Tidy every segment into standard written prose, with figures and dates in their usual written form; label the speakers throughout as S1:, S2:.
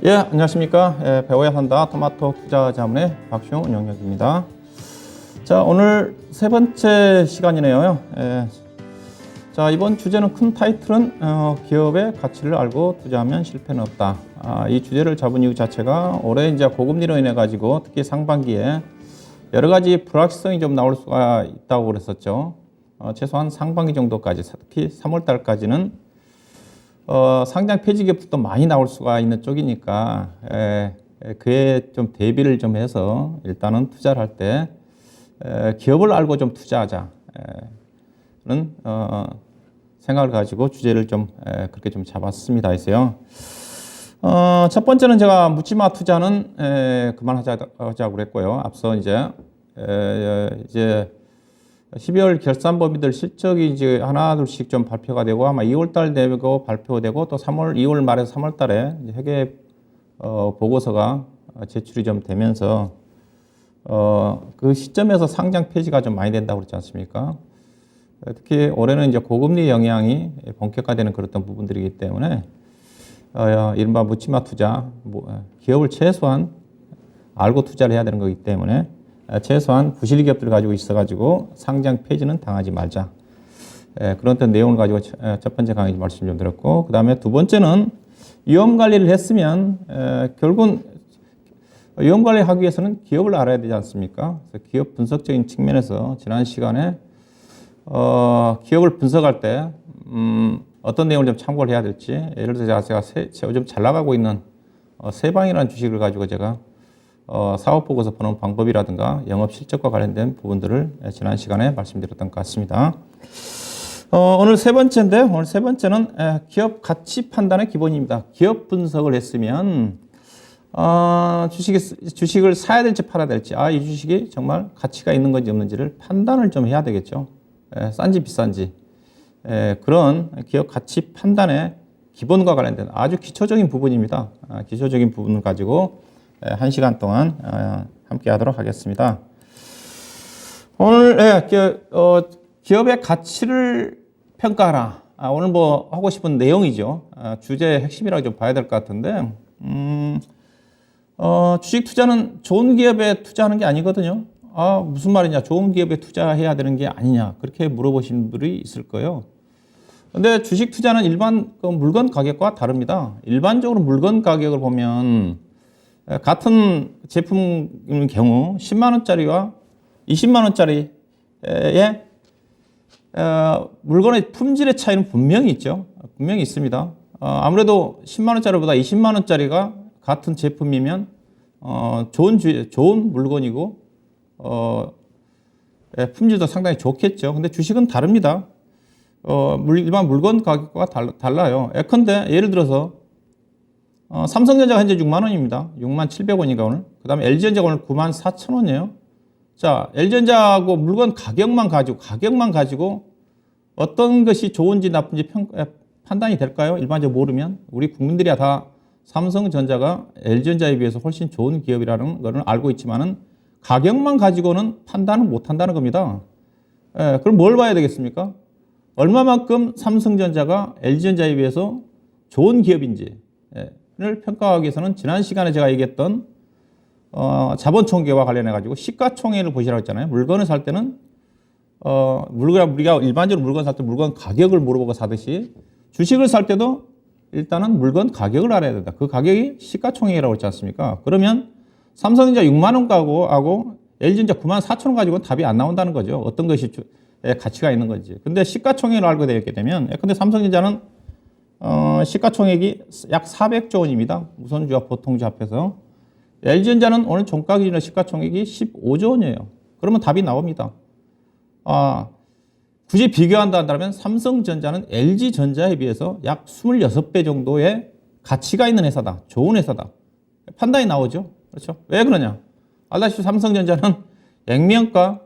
S1: 예, 안녕하십니까. 배워야 한다 토마토 투자 자문의 박시용 운영역입니다. 자, 오늘 세 번째 시간이네요. 자, 이번 주제는 큰 타이틀은 기업의 가치를 알고 투자하면 실패는 없다. 이 주제를 잡은 이유 자체가 올해 이제 고금리로 인해 가지고 특히 상반기에 여러 가지 불확실성이 좀 나올 수가 있다고 그랬었죠. 최소한 상반기 정도까지, 특히 3월 달까지는 상장 폐지 기업도 많이 나올 수가 있는 쪽이니까 그에 좀 대비를 좀 해서 일단은 투자를 할 때 기업을 알고 좀 투자하자는 생각을 가지고 주제를 좀 그렇게 좀 잡았습니다. 해서요. 첫 번째는 제가 묻지마 투자는 그만하자고 그랬고요. 앞서 이제 12월 결산 범위들 실적이 이제 하나둘씩 좀 발표가 되고 아마 2월 달 되고 발표되고 또 2월 말에서 3월 달에 회계 보고서가 제출이 좀 되면서 그 시점에서 상장 폐지가 좀 많이 된다고 그랬지 않습니까? 특히 올해는 이제 고금리 영향이 본격화되는 그런 부분들이기 때문에 이른바 묻지마 투자, 기업을 최소한 알고 투자를 해야 되는 거기 때문에 최소한 부실 기업들을 가지고 있어가지고 상장 폐지는 당하지 말자. 그런 어떤 내용을 가지고 첫 번째 강의 말씀 좀 드렸고, 그 다음에 두 번째는 위험 관리를 했으면 결국은 위험 관리하기 위해서는 기업을 알아야 되지 않습니까? 그래서 기업 분석적인 측면에서 지난 시간에 기업을 분석할 때 어떤 내용을 좀 참고를 해야 될지, 예를 들어서 제가 요즘 잘 나가고 있는 세방이라는 주식을 가지고 제가 사업 보고서 보는 방법이라든가 영업 실적과 관련된 부분들을 지난 시간에 말씀드렸던 것 같습니다. 오늘 세 번째인데, 오늘 세 번째는 기업 가치 판단의 기본입니다. 기업 분석을 했으면 주식을 사야 될지 팔아야 될지, 이 주식이 정말 가치가 있는 건지 없는지를 판단을 좀 해야 되겠죠. 싼지 비싼지. 그런 기업 가치 판단의 기본과 관련된 아주 기초적인 부분입니다. 기초적인 부분을 가지고 1시간 동안 함께 하도록 하겠습니다. 오늘 기업의 가치를 평가하라. 오늘 뭐 하고 싶은 내용이죠. 주제의 핵심이라고 좀 봐야 될 것 같은데, 주식 투자는 좋은 기업에 투자하는 게 아니거든요. 무슨 말이냐, 좋은 기업에 투자해야 되는 게 아니냐, 그렇게 물어보시는 분들이 있을 거예요. 근데 주식 투자는 일반 물건 가격과 다릅니다. 일반적으로 물건 가격을 보면 같은 제품의 경우 10만 원짜리와 20만 원짜리의 물건의 품질의 차이는 분명히 있죠. 분명히 있습니다. 아무래도 10만 원짜리보다 20만 원짜리가 같은 제품이면 좋은 물건이고 품질도 상당히 좋겠죠. 근데 주식은 다릅니다. 일반 물건 가격과 달라요. 예컨대 예를 들어서 삼성전자가 현재 6만 원입니다. 6만 700원인가 오늘. 그 다음에 LG전자가 오늘 9만 4천 원이에요. 자, LG전자하고 물건 가격만 가지고 어떤 것이 좋은지 나쁜지 판단이 될까요? 일반적으로 모르면. 우리 국민들이야 다 삼성전자가 LG전자에 비해서 훨씬 좋은 기업이라는 것을 알고 있지만은 가격만 가지고는 판단을 못 한다는 겁니다. 그럼 뭘 봐야 되겠습니까? 얼마만큼 삼성전자가 LG전자에 비해서 좋은 기업인지 를 평가하기 위해서는 지난 시간에 제가 얘기했던 자본 총계와 관련해 가지고 시가총액을 보시라고 했잖아요. 물건을 살 때는 우리가 일반적으로 물건 살 때 물건 가격을 물어보고 사듯이 주식을 살 때도 일단은 물건 가격을 알아야 된다. 그 가격이 시가총액이라고 했지 않습니까? 그러면 삼성전자 6만 원 하고 LG전자 9만 4천 원 가지고는 답이 안 나온다는 거죠. 어떤 것이 가치가 있는 건지. 근데 시가총액을 알게 되게 되면, 근데 삼성전자는 시가총액이 약 400조 원입니다. 우선주와 보통주 합해서. LG전자는 오늘 종가 기준으로 시가총액이 15조 원이에요. 그러면 답이 나옵니다. 굳이 비교한다 한다면 삼성전자는 LG전자에 비해서 약 26배 정도의 가치가 있는 회사다. 좋은 회사다. 판단이 나오죠. 그렇죠? 왜 그러냐? 알다시피 삼성전자는 액면가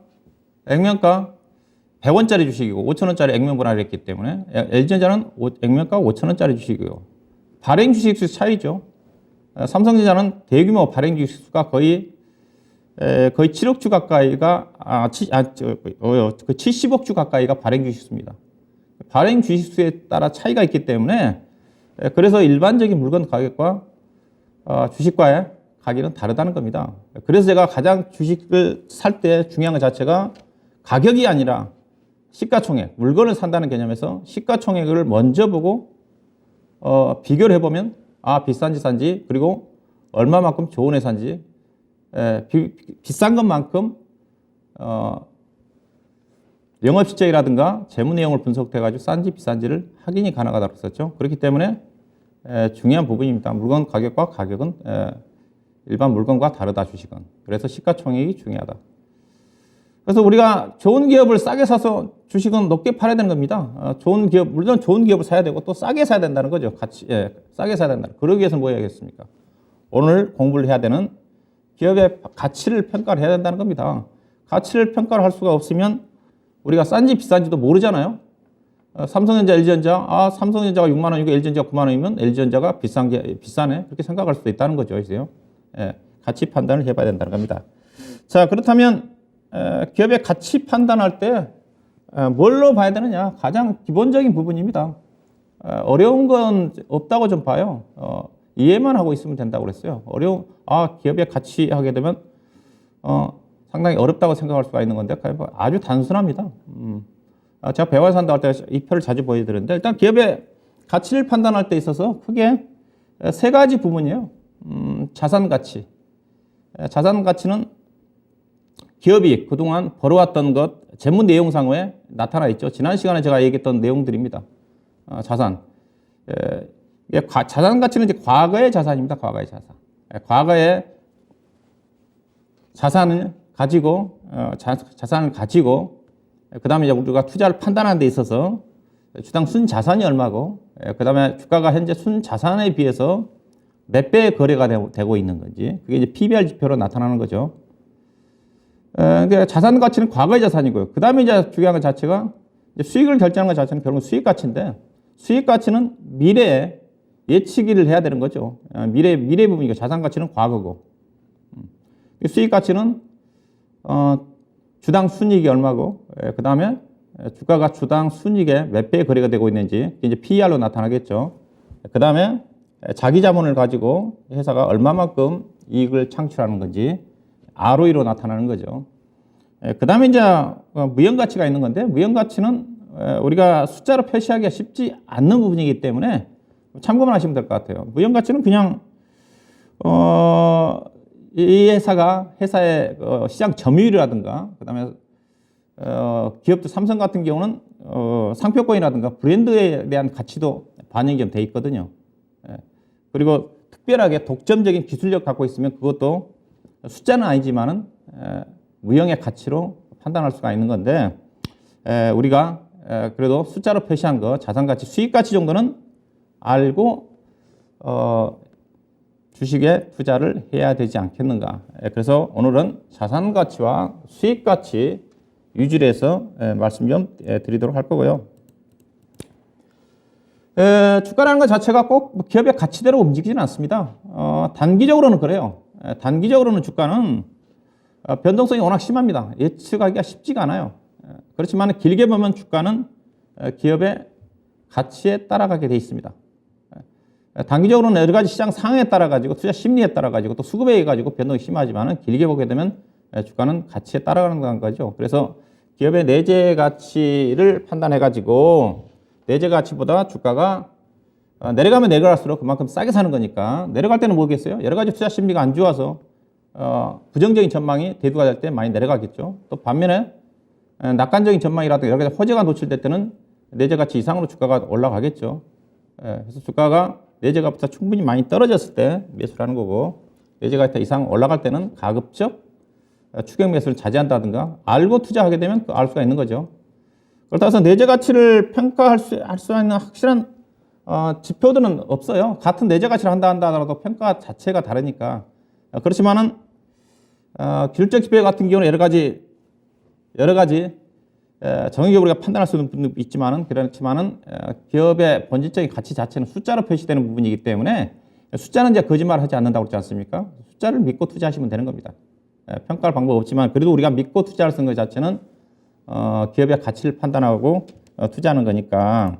S1: 100원짜리 주식이고 5천원짜리 액면 분할을 했기 때문에 LG전자는 액면가가 5천원짜리 주식이고요. 발행 주식수 차이죠. 삼성전자는 대규모 발행 주식수가 거의 7억 주 가까이가 70억 주 가까이가 발행 주식수입니다. 발행 주식수에 따라 차이가 있기 때문에 그래서 일반적인 물건 가격과 주식과의 가격은 다르다는 겁니다. 그래서 제가 가장 주식을 살 때 중요한 것 자체가 가격이 아니라 시가총액, 물건을 산다는 개념에서 시가총액을 먼저 보고 비교를 해보면 비싼지 싼지 그리고 얼마만큼 좋은 회사인지 비싼 것만큼 영업실적이라든가 재무 내용을 분석해가지고 싼지 비싼지를 확인이 가능하다고 했었죠. 그렇기 때문에 중요한 부분입니다. 물건 가격과 가격은 일반 물건과 다르다, 주식은. 그래서 시가총액이 중요하다. 그래서 우리가 좋은 기업을 싸게 사서 주식은 높게 팔아야 되는 겁니다. 좋은 기업, 물론 좋은 기업을 사야 되고 또 싸게 사야 된다는 거죠. 싸게 사야 된다. 그러기 위해서는 뭐 해야겠습니까? 오늘 공부를 해야 되는 기업의 가치를 평가를 해야 된다는 겁니다. 가치를 평가를 할 수가 없으면 우리가 싼지 비싼지도 모르잖아요. 삼성전자, LG전자, 삼성전자가 6만 원이고 LG전자가 9만 원이면 LG전자가 비싸네. 그렇게 생각할 수도 있다는 거죠. 그래서요. 가치 판단을 해봐야 된다는 겁니다. 자, 그렇다면 기업의 가치 판단할 때 뭘로 봐야 되느냐? 가장 기본적인 부분입니다. 어려운 건 없다고 좀 봐요. 이해만 하고 있으면 된다고 그랬어요. 기업의 가치 하게 되면 상당히 어렵다고 생각할 수가 있는 건데 아주 단순합니다. 제가 배워서 한다고 할 때 이 표를 자주 보여드리는데 일단 기업의 가치를 판단할 때 있어서 크게 세 가지 부분이에요. 자산 가치. 자산 가치는 기업이 그동안 벌어왔던 것, 재무 내용상에 나타나 있죠. 지난 시간에 제가 얘기했던 내용들입니다. 자산. 자산 가치는 이제 과거의 자산입니다. 과거의 자산. 과거의 자산을 가지고, 그 다음에 우리가 투자를 판단하는 데 있어서 주당 순자산이 얼마고, 그 다음에 주가가 현재 순자산에 비해서 몇 배의 거래가 되고 있는 건지, 그게 이제 PBR 지표로 나타나는 거죠. 그러니까 자산 가치는 과거의 자산이고요. 그 다음에 이제 중요한 것 자체가 수익을 결정하는 것 자체는 결국 수익 가치인데, 수익 가치는 미래에 예측을 해야 되는 거죠. 미래 부분이니까 자산 가치는 과거고, 수익 가치는 주당 순이익이 얼마고, 그 다음에 주가가 주당 순이익에 몇 배의 거래가 되고 있는지 이제 PER로 나타나겠죠. 그 다음에 자기 자본을 가지고 회사가 얼마만큼 이익을 창출하는 건지 ROE로 나타나는 거죠. 그 다음에 이제 무형 가치가 있는 건데, 무형 가치는 우리가 숫자로 표시하기가 쉽지 않는 부분이기 때문에 참고만 하시면 될 것 같아요. 무형 가치는 그냥 이 회사의 시장 점유율이라든가, 그 다음에 기업들 삼성 같은 경우는 상표권이라든가 브랜드에 대한 가치도 반영이 좀 돼 있거든요. 그리고 특별하게 독점적인 기술력 갖고 있으면 그것도 숫자는 아니지만은 무형의 가치로 판단할 수가 있는 건데, 우리가 그래도 숫자로 표시한 거 자산 가치, 수익 가치 정도는 알고 주식에 투자를 해야 되지 않겠는가. 그래서 오늘은 자산 가치와 수익 가치 위주로 해서 말씀 좀 드리도록 할 거고요. 주가라는 것 자체가 꼭 기업의 가치대로 움직이지는 않습니다. 단기적으로는 그래요. 단기적으로는 주가는 변동성이 워낙 심합니다. 예측하기가 쉽지가 않아요. 그렇지만 길게 보면 주가는 기업의 가치에 따라가게 돼 있습니다. 단기적으로는 여러 가지 시장 상황에 따라 가지고 투자 심리에 따라 가지고 또 수급에 의해 가지고 변동이 심하지만은 길게 보게 되면 주가는 가치에 따라가는 거죠. 그래서 기업의 내재 가치를 판단해 가지고 내재 가치보다 주가가 내려가면 내려갈수록 그만큼 싸게 사는 거니까, 내려갈 때는 뭐겠어요? 여러 가지 투자 심리가 안 좋아서 부정적인 전망이 대두가 될 때 많이 내려가겠죠. 또 반면에 낙관적인 전망이라든가 여러 가지 호재가 노출될 때는 내재 가치 이상으로 주가가 올라가겠죠. 그래서 주가가 내재가보다 충분히 많이 떨어졌을 때 매수를 하는 거고, 내재가 이상 올라갈 때는 가급적 추격 매수를 자제한다든가 알고 투자하게 되면 알 수가 있는 거죠. 그렇다고 해서 내재 가치를 평가할 수 있는 확실한 지표들은 없어요. 같은 내재 가치를 한다 하더라도 평가 자체가 다르니까. 그렇지만은 기술적 지표 같은 경우는 여러 가지 정의적으로 우리가 판단할 수 있는 부분도 그렇지만은 기업의 본질적인 가치 자체는 숫자로 표시되는 부분이기 때문에 숫자는 이제 거짓말하지 않는다고 그러지 않습니까? 숫자를 믿고 투자하시면 되는 겁니다. 평가할 방법 없지만 그래도 우리가 믿고 투자를 쓴 것 자체는 기업의 가치를 판단하고 투자하는 거니까.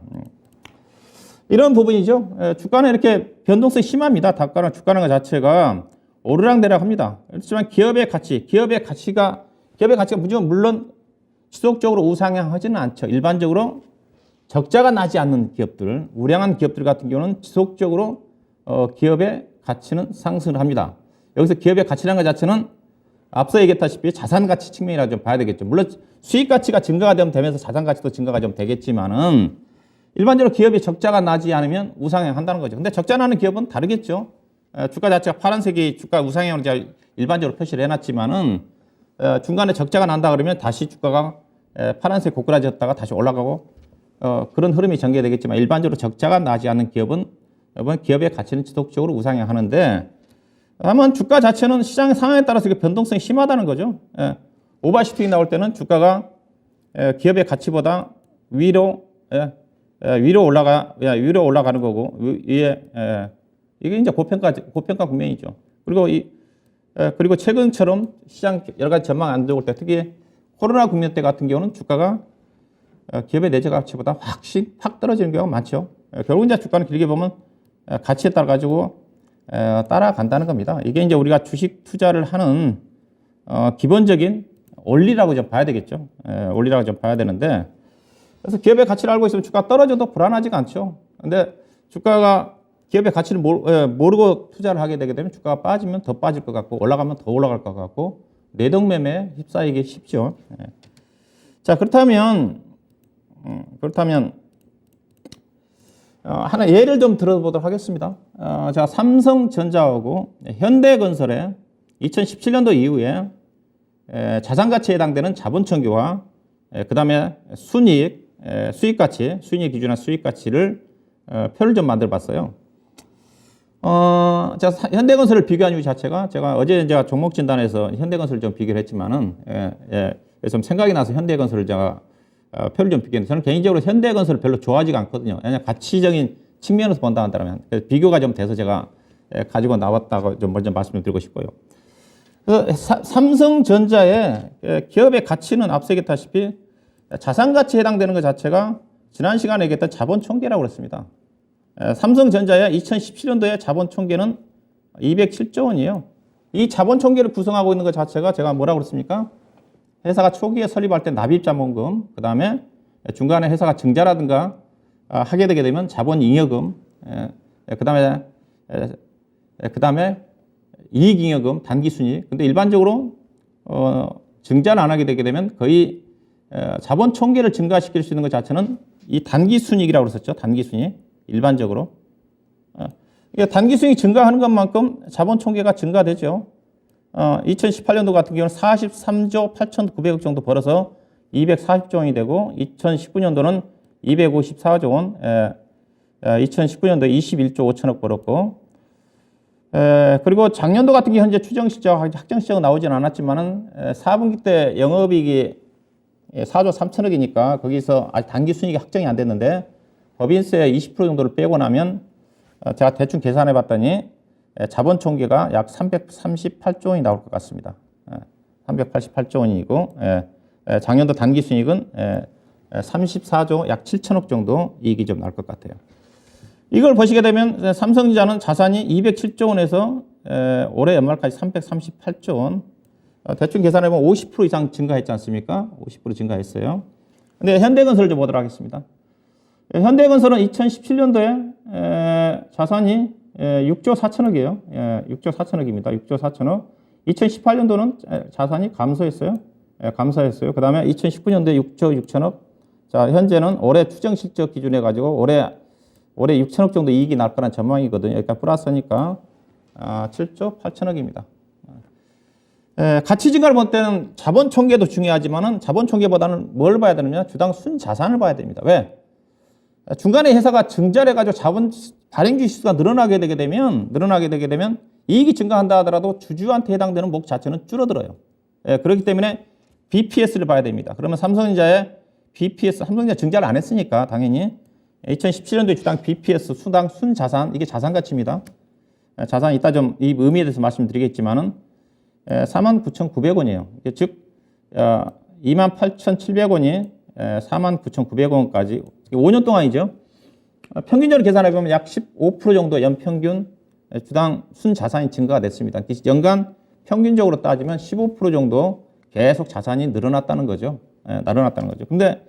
S1: 이런 부분이죠. 주가는 이렇게 변동성이 심합니다. 주가는 것 자체가 오르락내락 합니다. 그렇지만 기업의 가치가 물론 지속적으로 우상향하지는 않죠. 일반적으로 적자가 나지 않는 기업들, 우량한 기업들 같은 경우는 지속적으로 기업의 가치는 상승을 합니다. 여기서 기업의 가치라는 것 자체는 앞서 얘기했다시피 자산 가치 측면이라 좀 봐야 되겠죠. 물론 수익 가치가 증가가 되면서 자산 가치도 증가가 좀 되겠지만은 일반적으로 기업이 적자가 나지 않으면 우상향한다는 거죠. 근데 적자 나는 기업은 다르겠죠. 주가 자체가 파란색이 주가 우상향으로 제가 일반적으로 표시를 해놨지만은 중간에 적자가 난다 그러면 다시 주가가 파란색 고꾸라졌다가 다시 올라가고 그런 흐름이 전개되겠지만 일반적으로 적자가 나지 않는 기업은 기업의 가치는 지속적으로 우상향하는데 다만 주가 자체는 시장 상황에 따라서 변동성이 심하다는 거죠. 오버슈팅이 나올 때는 주가가 기업의 가치보다 위로 올라가는 거고 이게 이제 고평가 국면이죠. 그리고 최근처럼 시장 여러 가지 전망 안 좋을 때 특히 코로나 국면 때 같은 경우는 주가가 기업의 내재 가치보다 확 떨어지는 경우가 많죠. 결국 이제 주가는 길게 보면 가치에 따라 가지고 따라간다는 겁니다. 이게 이제 우리가 주식 투자를 하는 기본적인 원리라고 좀 봐야 되겠죠. 원리라고 좀 봐야 되는데 그래서 기업의 가치를 알고 있으면 주가 떨어져도 불안하지가 않죠. 근데 주가가 기업의 가치를 모르고 투자를 하게 되게 되면 주가가 빠지면 더 빠질 것 같고 올라가면 더 올라갈 것 같고 내동매매에 휩싸이기 쉽죠. 자, 그렇다면 하나 예를 좀 들어보도록 하겠습니다. 자, 삼성전자하고 현대건설의 2017년도 이후에 자산가치에 해당되는 자본총계와 그 다음에 수익가치, 수익 기준한 수익가치를 표를 좀 만들어 봤어요. 자, 현대건설을 비교한 이유 자체가 제가 종목 진단에서 현대건설을 좀 비교를 했지만은, 그래서 생각이 나서 현대건설을 제가 표를 좀 비교했는데 저는 개인적으로 현대건설을 별로 좋아하지가 않거든요. 왜냐하면 가치적인 측면에서 본다 한다면 비교가 좀 돼서 제가 가지고 나왔다고 좀 먼저 말씀을 드리고 싶고요. 삼성전자의 기업의 가치는 앞서 얘기했다시피 자산가치에 해당되는 것 자체가 지난 시간에 얘기했던 자본총계라고 그랬습니다. 삼성전자의 2017년도에 자본총계는 207조 원이에요. 이 자본총계를 구성하고 있는 것 자체가 제가 뭐라고 그랬습니까? 회사가 초기에 설립할 때 납입자본금, 그 다음에 중간에 회사가 증자라든가 하게 되게 되면 자본잉여금, 그 다음에 이익잉여금, 단기순이익. 근데 일반적으로 증자를 안 하게 되게 되면 거의 자본총계를 증가시킬 수 있는 것 자체는 이 단기순이익이라고 그랬었죠. 단기순이익. 일반적으로. 단기순이익 증가하는 것만큼 자본총계가 증가되죠. 2018년도 같은 경우는 43조 8,900억 정도 벌어서 240조 원이 되고 2019년도는 254조 원, 2019년도에 21조 5천억 벌었고 그리고 작년도 같은 경우 현재 추정 실적, 확정 실적은 나오진 않았지만은 4분기 때 영업이익이 4조 3천억이니까 거기서 아직 단기 순이익이 확정이 안 됐는데 법인세 20% 정도를 빼고 나면 제가 대충 계산해 봤더니 자본총계가 약 338조 원이 나올 것 같습니다. 388조 원이고 작년도 단기 순이익은 34조 약 7천억 정도 이익이 좀 날 것 같아요. 이걸 보시게 되면 삼성전자는 자산이 207조 원에서 올해 연말까지 338조 원 대충 계산해보면 50% 이상 증가했지 않습니까? 50% 증가했어요. 근데 현대건설을 좀 보도록 하겠습니다. 현대건설은 2017년도에 자산이 6조 4천억이에요. 6조 4천억입니다. 6조 4천억. 2018년도는 자산이 감소했어요. 감소했어요. 그 다음에 2019년도에 6조 6천억. 자, 현재는 올해 추정 실적 기준해 가지고 올해 6천억 정도 이익이 날 거란 전망이거든요. 그러니까 플러스니까 7조 8천억입니다. 가치 증가를 볼 때는 자본총계도 중요하지만은 자본총계보다는 뭘 봐야 되느냐? 주당 순자산을 봐야 됩니다. 왜? 중간에 회사가 증자를 해가지고 자본 발행주 수가 늘어나게 되게 되면 이익이 증가한다 하더라도 주주한테 해당되는 목 자체는 줄어들어요. 그렇기 때문에 BPS를 봐야 됩니다. 그러면 삼성전자의 BPS, 삼성전자 증자를 안 했으니까 당연히 2017년도에 주당 BPS 수당 순자산 이게 자산 가치입니다. 자산 이따 좀 이 의미에 대해서 말씀드리겠지만은 49,900원이에요. 즉 28,700원이 49,900원까지 5년 동안이죠. 평균적으로 계산해 보면 약 15% 정도 연평균 주당 순자산이 증가가 됐습니다. 연간 평균적으로 따지면 15% 정도 계속 자산이 늘어났다는 거죠. 늘어났다는 거죠. 근데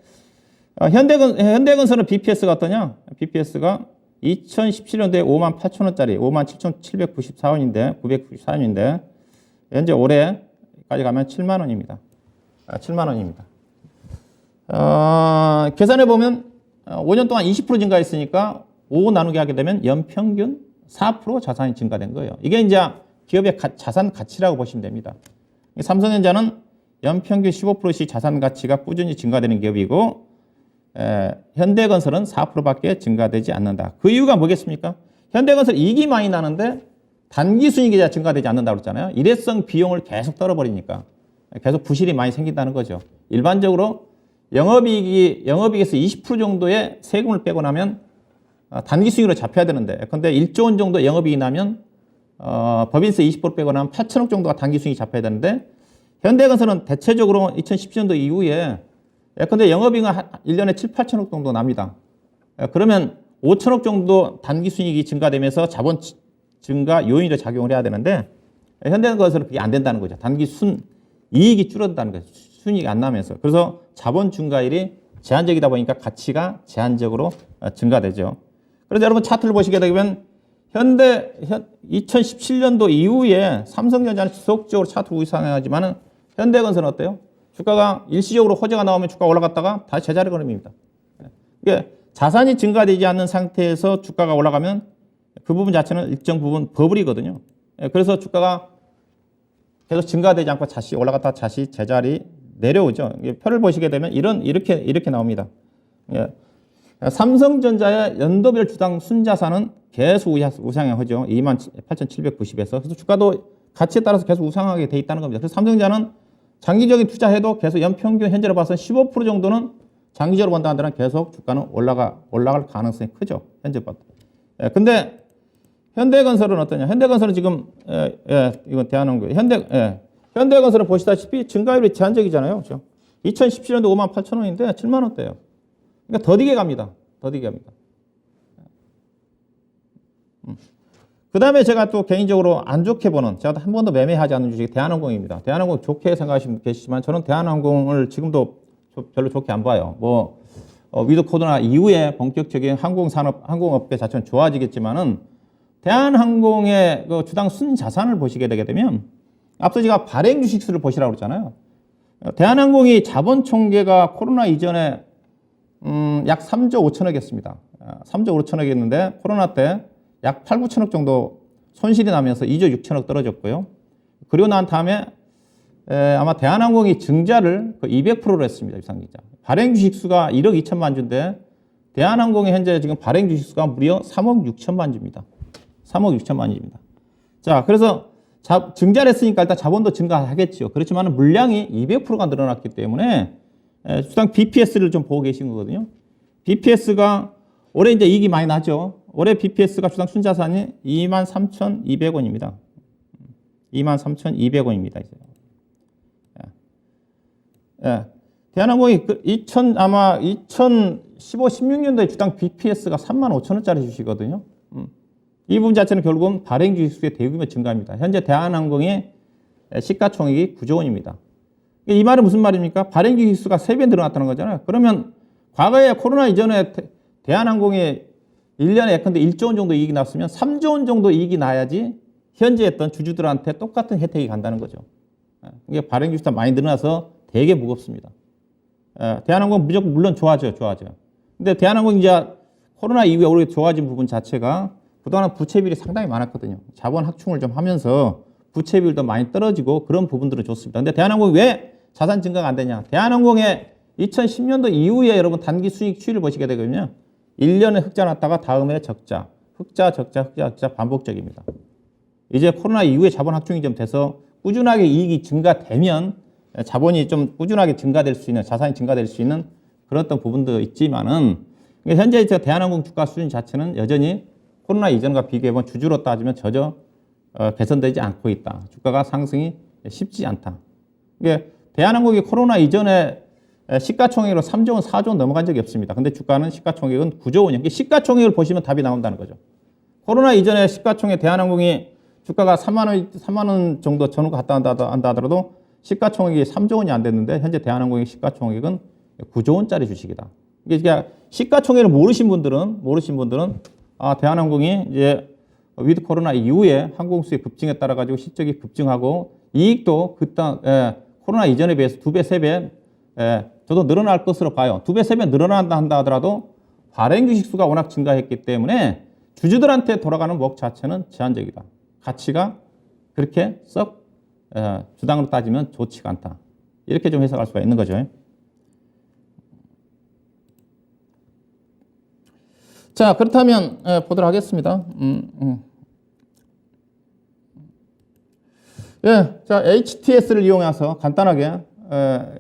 S1: 현대건설은 BPS가 어떠냐? BPS가 2017년도에 5만 8천 원짜리 5만 7,794원인데 994원인데 현재 올해까지 가면 7만 원입니다. 7만 원입니다. 계산해 보면 5년 동안 20% 증가했으니까 5 나누기 하게 되면 연평균 4% 자산이 증가된 거예요. 이게 이제 기업의 자산 가치라고 보시면 됩니다. 삼성전자는 연평균 15%씩 자산 가치가 꾸준히 증가되는 기업이고 현대건설은 4%밖에 증가되지 않는다. 그 이유가 뭐겠습니까? 현대건설 이익이 많이 나는데 단기 순이익이 증가되지 않는다고 그랬잖아요. 일회성 비용을 계속 떨어버리니까 계속 부실이 많이 생긴다는 거죠. 일반적으로 영업이익에서 20% 정도의 세금을 빼고 나면 단기 수익으로 잡혀야 되는데 근데 1조 원 정도 영업이익이 나면 법인세 20% 빼고 나면 8천억 정도가 단기 수익이 잡혀야 되는데 현대건설은 대체적으로 2017년도 이후에 근데 영업이익은 1년에 7, 8천억 정도 납니다. 그러면 5천억 정도 단기 수익이 증가되면서 자본 증가 요인으로 작용을 해야 되는데 현대건설은 그게 안 된다는 거죠. 단기 이익이 줄어든다는 거죠. 순이익이 안 나면서. 그래서 자본 증가율이 제한적이다 보니까 가치가 제한적으로 증가되죠. 그래서 여러분 차트를 보시게 되면 2017년도 이후에 삼성전자는 지속적으로 차트 우상향하지만 현대건설은 어때요? 주가가 일시적으로 호재가 나오면 주가가 올라갔다가 다시 제자리 걸음입니다. 이게 자산이 증가되지 않는 상태에서 주가가 올라가면 그 부분 자체는 일정 부분 버블이거든요. 그래서 주가가 계속 증가되지 않고 다시 올라갔다가 다시 제자리 내려오죠. 표를 보시게 되면 이렇게 나옵니다. 삼성전자의 연도별 주당 순자산은 계속 우상향하죠. 28,790에서. 그래서 주가도 가치에 따라서 계속 우상하게 돼 있다는 겁니다. 그래서 삼성전자는 장기적인 투자해도 계속 연평균 현재로 봐서 15% 정도는 장기적으로 본다 한다면 계속 주가는 올라갈 가능성이 크죠. 현재 봐도. 근데 현대건설은 어떠냐? 현대건설은 지금 이건 대한항공 현대건설은 보시다시피 증가율이 제한적이잖아요. 그렇죠? 2017년도 5만 8천 원인데 7만 원대예요. 그러니까 더디게 갑니다. 그 다음에 제가 또 개인적으로 안 좋게 보는, 제가 한 번도 매매하지 않는 주식이 대한항공입니다. 대한항공 좋게 생각하시는 분 계시지만 저는 대한항공을 지금도 별로 좋게 안 봐요. 위드 코로나 이후에 본격적인 항공업계 자체는 좋아지겠지만은 대한항공의 그 주당 순자산을 보시게 되게 되면 앞서 제가 발행 주식수를 보시라고 그랬잖아요. 대한항공이 자본 총계가 코로나 이전에 약 3조 5천억이었습니다. 3조 5천억이었는데 코로나 때 약 8, 9천억 정도 손실이 나면서 2조 6천억 떨어졌고요. 그리고 난 다음에 아마 대한항공이 증자를 200%로 했습니다. 유상증자. 발행 주식수가 1억 2천만 주인데 대한항공이 현재 지금 발행 주식수가 무려 3억 6천만 주입니다. 3억 6천만 주입니다. 자, 그래서 증자를 했으니까 일단 자본도 증가하겠죠. 그렇지만 물량이 200%가 늘어났기 때문에 주당 BPS를 좀 보고 계신 거거든요. BPS가 올해 이제 이익이 많이 나죠. 올해 BPS가 주당 순자산이 23,200원입니다. 23,200원입니다. 이제. 대한항공이 아마 2015, 16년도에 주당 BPS가 35,000원짜리 주시거든요. 이 부분 자체는 결국은 발행 주식수의 대규모 증가입니다. 현재 대한항공의 시가총액이 9조 원입니다. 이 말은 무슨 말입니까? 발행 주식수가 3배 늘어났다는 거잖아요. 그러면 과거에 코로나 이전에 대한항공이 1년에 예컨대 1조 원 정도 이익이 났으면 3조 원 정도 이익이 나야지 현재 했던 주주들한테 똑같은 혜택이 간다는 거죠. 이게 발행 주식수가 많이 늘어나서 되게 무겁습니다. 대한항공 물론 좋아져요. 근데 대한항공 이제 코로나 이후에 오히려 좋아진 부분 자체가 그동안 부채 비율이 상당히 많았거든요. 자본 확충을 좀 하면서 부채 비율도 많이 떨어지고 그런 부분들은 좋습니다. 근데 대한항공이 왜 자산 증가가 안 되냐? 대한항공의 2010년도 이후에 여러분 단기 수익 추이를 보시게 되거든요. 1년에 흑자 났다가 다음에 적자, 흑자 반복적입니다. 이제 코로나 이후에 자본 확충이 좀 돼서 꾸준하게 이익이 증가되면 자본이 좀 꾸준하게 증가될 수 있는, 자산이 증가될 수 있는 그런 어떤 부분도 있지만은 현재 대한항공 주가 수준 자체는 여전히 코로나 이전과 비교해보면 주주로 따지면 전혀 개선되지 않고 있다. 주가가 상승이 쉽지 않다. 이게 대한항공이 코로나 이전에 시가총액으로 3조 원, 4조 원 넘어간 적이 없습니다. 근데 주가는 시가총액은 9조 원이에요. 시가총액을 보시면 답이 나온다는 거죠. 코로나 이전에 시가총액 대한항공이 주가가 3만 원 정도 전후 갔다 한다 하더라도 시가총액이 3조 원이 안 됐는데 현재 대한항공의 시가총액은 9조 원짜리 주식이다. 이게 시가총액을 모르신 분들은 대한항공이 이제 위드 코로나 이후에 항공수의 급증에 따라 가지고 실적이 급증하고 이익도 코로나 이전에 비해서 2배, 3배 저도 늘어날 것으로 봐요. 2배, 3배 늘어난다 한다 하더라도 발행 주식 수가 워낙 증가했기 때문에 주주들한테 돌아가는 목 자체는 제한적이다. 가치가 그렇게 썩 주당으로 따지면 좋지가 않다. 이렇게 좀 해석할 수가 있는 거죠. 자, 그렇다면 보도록 하겠습니다. 예, 자, HTS를 이용해서 간단하게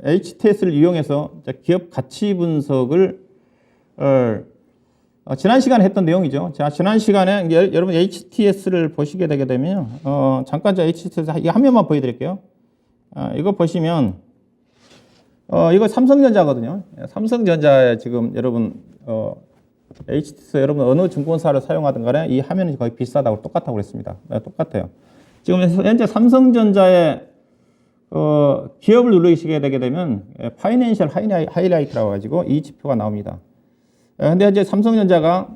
S1: HTS를 이용해서 기업 가치 분석을 지난 시간에 했던 내용이죠. 자, 지난 시간에 여러분 HTS를 보시게 되게 되면 잠깐 저 HTS 이 화면만 보여드릴게요. 이거 보시면 이거 삼성전자거든요. 삼성전자에 지금 여러분 HTS 여러분 어느 증권사를 사용하든 간에 이 화면이 거의 비슷하다고 똑같다고 그랬습니다. 똑같아요. 지금 현재 삼성전자의 기업을 누르시게 되게 되면 파이낸셜 하이라이트라고 가지고 이 지표가 나옵니다. 근데 현재 삼성전자가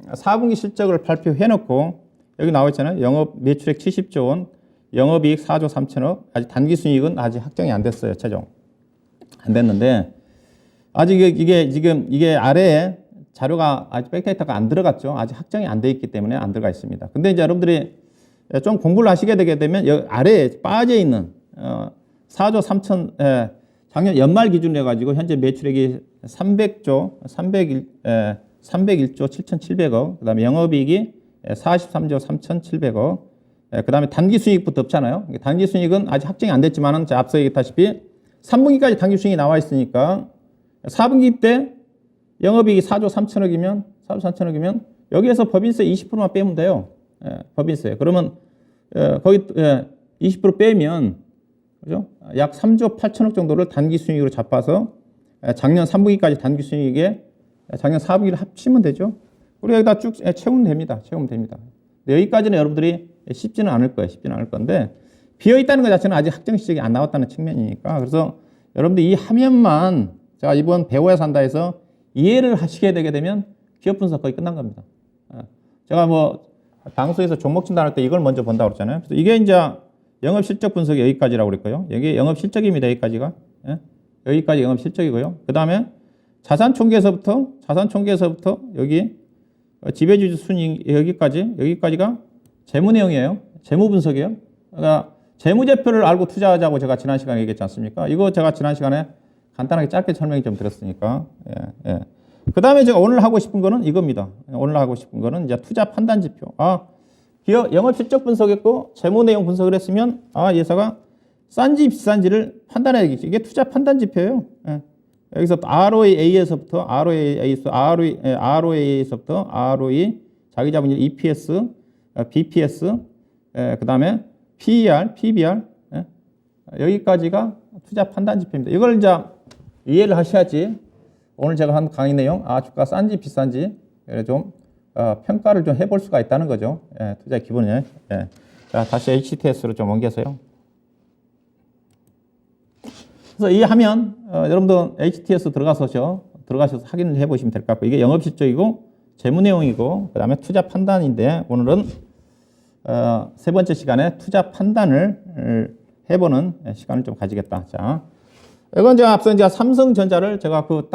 S1: 4분기 실적을 발표해 놓고 여기 나와 있잖아요. 영업 매출액 70조 원, 영업이익 4조 3천억, 아직 단기순이익은 아직 확정이 안 됐어요. 최종 안 됐는데 아직 이게 아래에 자료가 아직 백데이터가 안 들어갔죠. 아직 확정이 안 돼 있기 때문에 안 들어가 있습니다. 근데 이제 여러분들이 좀 공부를 하시게 되게 되면 여기 아래에 빠져 있는 4조 3천 작년 연말 기준으로 해가지고 현재 매출액이 301조 7,700억, 그 다음에 영업이익이 43조 3,700억, 그 다음에 단기순이익부터 없잖아요. 단기순이익은 아직 확정이 안 됐지만은 앞서 얘기했다시피 3분기까지 단기순이익이 나와 있으니까 4분기 때 영업이익이 4조 3천억이면 여기에서 법인세 20%만 빼면 돼요. 법인세. 그러면 거기 20% 빼면 그죠? 약 3조 8천억 정도를 단기 순이익으로 잡아서 작년 3분기까지 단기 순이익에 작년 4분기를 합치면 되죠. 그리고 여기다 쭉 채우면 됩니다. 여기까지는 여러분들이 쉽지는 않을 거예요. 쉽지는 않을 건데 비어 있다는 것 자체는 아직 확정 시적이 안 나왔다는 측면이니까 그래서 여러분들 이 화면만 제가 이번 배워야 산다해서 이해를 하시게 되게 되면 기업 분석 거의 끝난 겁니다. 제가 뭐 방송에서 종목 진단할 때 이걸 먼저 본다고 그랬잖아요. 그래서 이게 이제 영업 실적 분석이 여기까지라고 그랬고요. 여기 영업 실적입니다. 여기까지가. 여기까지 영업 실적이고요. 그 다음에 자산 총계에서부터 여기 지배주주 순이익 여기까지가 재무 내용이에요. 재무 분석이에요. 그러니까 재무제표를 알고 투자하자고 제가 지난 시간에 얘기했지 않습니까? 이거 제가 지난 시간에 간단하게 짧게 설명 좀 드렸으니까. 그 다음에 제가 오늘 하고 싶은 거는 이겁니다. 오늘 하고 싶은 거는 이제 투자 판단 지표. 기업 영업 실적 분석했고 재무 내용 분석을 했으면 이 회사가 싼지 비싼지를 판단해야겠지. 이게 투자 판단 지표예요. 여기서 ROA에서부터 ROE, 자기 자본율 EPS, BPS, 그 다음에 PER, PBR 여기까지가 투자 판단 지표입니다. 이걸 이제 이해를 하셔야지 오늘 제가 한 강의 내용 주가 싼지 비싼지 좀 평가를 좀 해볼 수가 있다는 거죠. 투자의 기본이에요. 자, 다시 HTS로 좀 옮겨서요. 그래서 이 화면 여러분들 HTS 들어가셔서 확인을 해보시면 될 것 같고 이게 영업실적이고 재무 내용이고 그 다음에 투자 판단인데 오늘은 세 번째 시간에 투자 판단을 해보는 시간을 좀 가지겠다. 자, 이건 제가 앞서 이제 삼성전자를 제가 그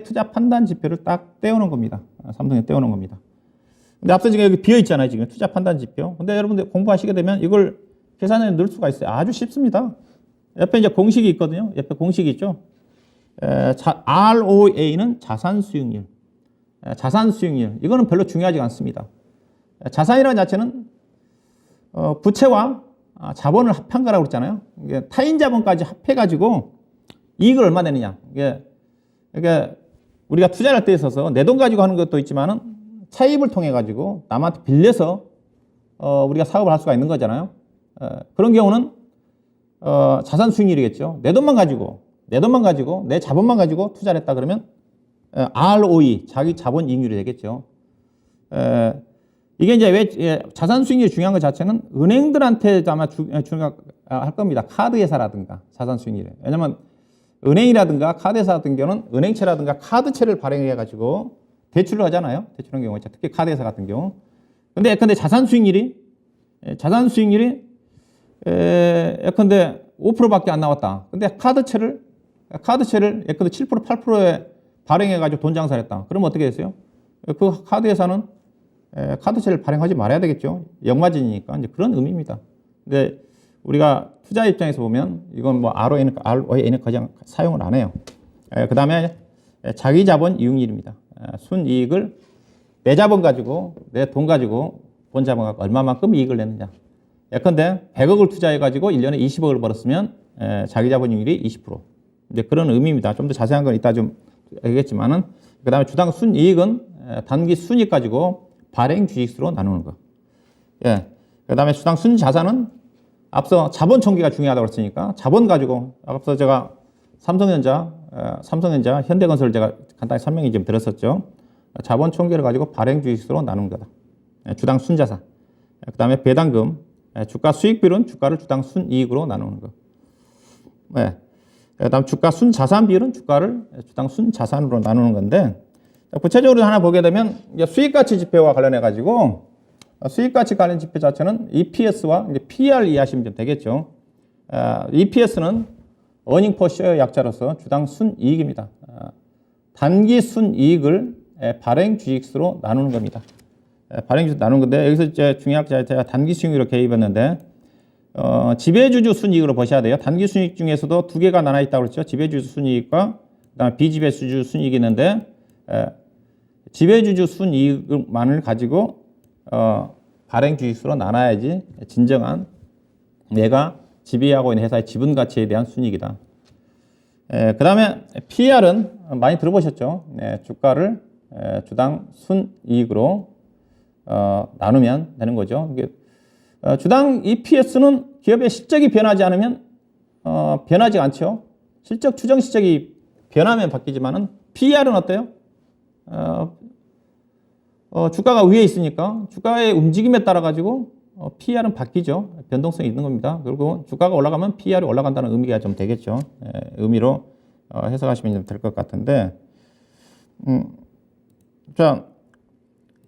S1: 투자 판단 지표를 딱 떼어놓은 겁니다. 삼성에 떼어놓은 겁니다. 근데 앞서 지금 여기 비어 있잖아요. 지금 투자 판단 지표. 근데 여러분들 공부하시게 되면 이걸 계산에 넣을 수가 있어요. 아주 쉽습니다. 옆에 이제 공식이 있거든요. 옆에 공식이 있죠. ROA는 자산 수익률. 자산 수익률. 이거는 별로 중요하지 않습니다. 자산이라는 자체는 부채와 자본을 합한 거라고 그랬잖아요. 이게 타인 자본까지 합해가지고 이익을 얼마 내느냐. 이게 우리가 투자를 할 때 있어서 내 돈 가지고 하는 것도 있지만은 차입을 통해 가지고 남한테 빌려서 우리가 사업을 할 수가 있는 거잖아요. 그런 경우는 자산 수익률이겠죠. 내 돈만 가지고 내 돈만 가지고, 내 자본만 가지고 투자를 했다 그러면 ROE, 자기 자본 이익률이 되겠죠. 이게 이제 왜 자산 수익률이 중요한 것 자체는 은행들한테 아마 중요할 겁니다. 카드 회사라든가 자산 수익률이. 왜냐면 은행이라든가 카드 회사 같은 경우는 은행채라든가 카드채를 발행해 가지고 대출을 하잖아요. 대출하는 경우가 있죠. 특히 카드 회사 같은 경우. 근데 자산 수익률이 예컨대 5%밖에 안 나왔다. 근데 카드채를 예컨대 7%, 8%에 발행해 가지고 돈 장사를 했다. 그러면 어떻게 됐어요? 그 카드 회사는 카드채를 발행하지 말아야 되겠죠. 역마진이니까 이제 그런 의미입니다. 근데 우리가 투자 입장에서 보면 이건 뭐 ROE는 그냥 사용을 안 해요. 그 다음에 자기 자본 이익률입니다. 순이익을 내 자본 가지고 내 돈 가지고 본 자본 갖고 얼마만큼 이익을 내느냐. 예컨대 100억을 투자해 가지고 1년에 20억을 벌었으면 자기 자본 이익률이 20%. 이제 그런 의미입니다. 좀 더 자세한 건 이따 좀 알겠지만은 그 다음에 주당 순이익은 단기 순이익 가지고 발행 주식수로 나누는 거. 예. 그 다음에 주당 순자산은 앞서 자본 총계가 중요하다고 그랬으니까 자본 가지고 앞서 제가 삼성전자, 현대건설 제가 간단히 설명이 좀 드렸었죠. 자본 총계를 가지고 발행 주식수로 나누는 거다. 주당 순자산. 그 다음에 배당금, 주가 수익비율은 주가를 주당 순이익으로 나누는 거. 네. 그 다음 주가 순자산 비율은 주가를 주당 순자산으로 나누는 건데 구체적으로 하나 보게 되면 수익가치 지표와 관련해 가지고 수익가치 관련 지표 자체는 EPS와 PER 이해하시면 좀 되겠죠. EPS는 earning per share 약자로서 주당 순이익입니다. 단기 순이익을 발행 주식수로 나누는 겁니다. 발행 주식 나누는 건데 여기서 이제 중요한 제가 단기 수익으로 개입했는데 지배주주 순이익으로 보셔야 돼요. 단기 순이익 중에서도 두 개가 나눠 있다고 그랬죠. 지배주주 순이익과 그다음에 비지배주주 순이익이 있는데 지배주주 순이익만을 가지고 발행 주식수로 나눠야지 진정한 내가 지배하고 있는 회사의 지분 가치에 대한 순이익이다. 그 다음에 PER은 많이 들어보셨죠? 주가를 주당 순이익으로 나누면 되는 거죠. 주당 EPS는 기업의 실적이 변하지 않으면 변하지 않죠. 실적 추정 실적이 변하면 바뀌지만은 PER은 어때요? 주가가 위에 있으니까 주가의 움직임에 따라 가지고 PER은 바뀌죠. 변동성이 있는 겁니다. 그리고 주가가 올라가면 PER이 올라간다는 의미가 좀 되겠죠. 의미로 해석하시면 될 것 같은데, 자,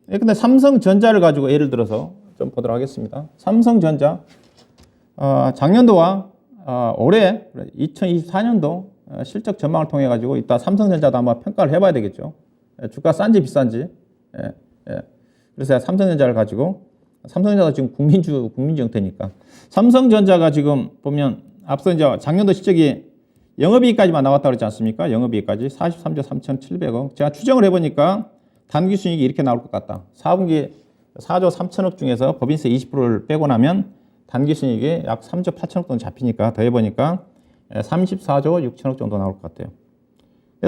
S1: 근데 삼성전자를 가지고 예를 들어서 좀 보도록 하겠습니다. 삼성전자 작년도와 올해 2024년도 실적 전망을 통해 가지고 이따 삼성전자도 한번 평가를 해봐야 되겠죠. 주가 싼지 비싼지. 그래서 삼성전자를 가지고 삼성전자가 지금 국민주 형태니까 삼성전자가 지금 보면 앞서 이제 작년도 실적이 영업이익까지만 나왔다고 그랬지 않습니까? 영업이익까지 43조 3,700억. 제가 추정을 해보니까 단기 순이익이 이렇게 나올 것 같다. 4분기 4조 3천억 중에서 법인세 20%를 빼고 나면 단기 순이익이 약 3조 8천억 정도 잡히니까 더해보니까 34조 6천억 정도 나올 것 같아요.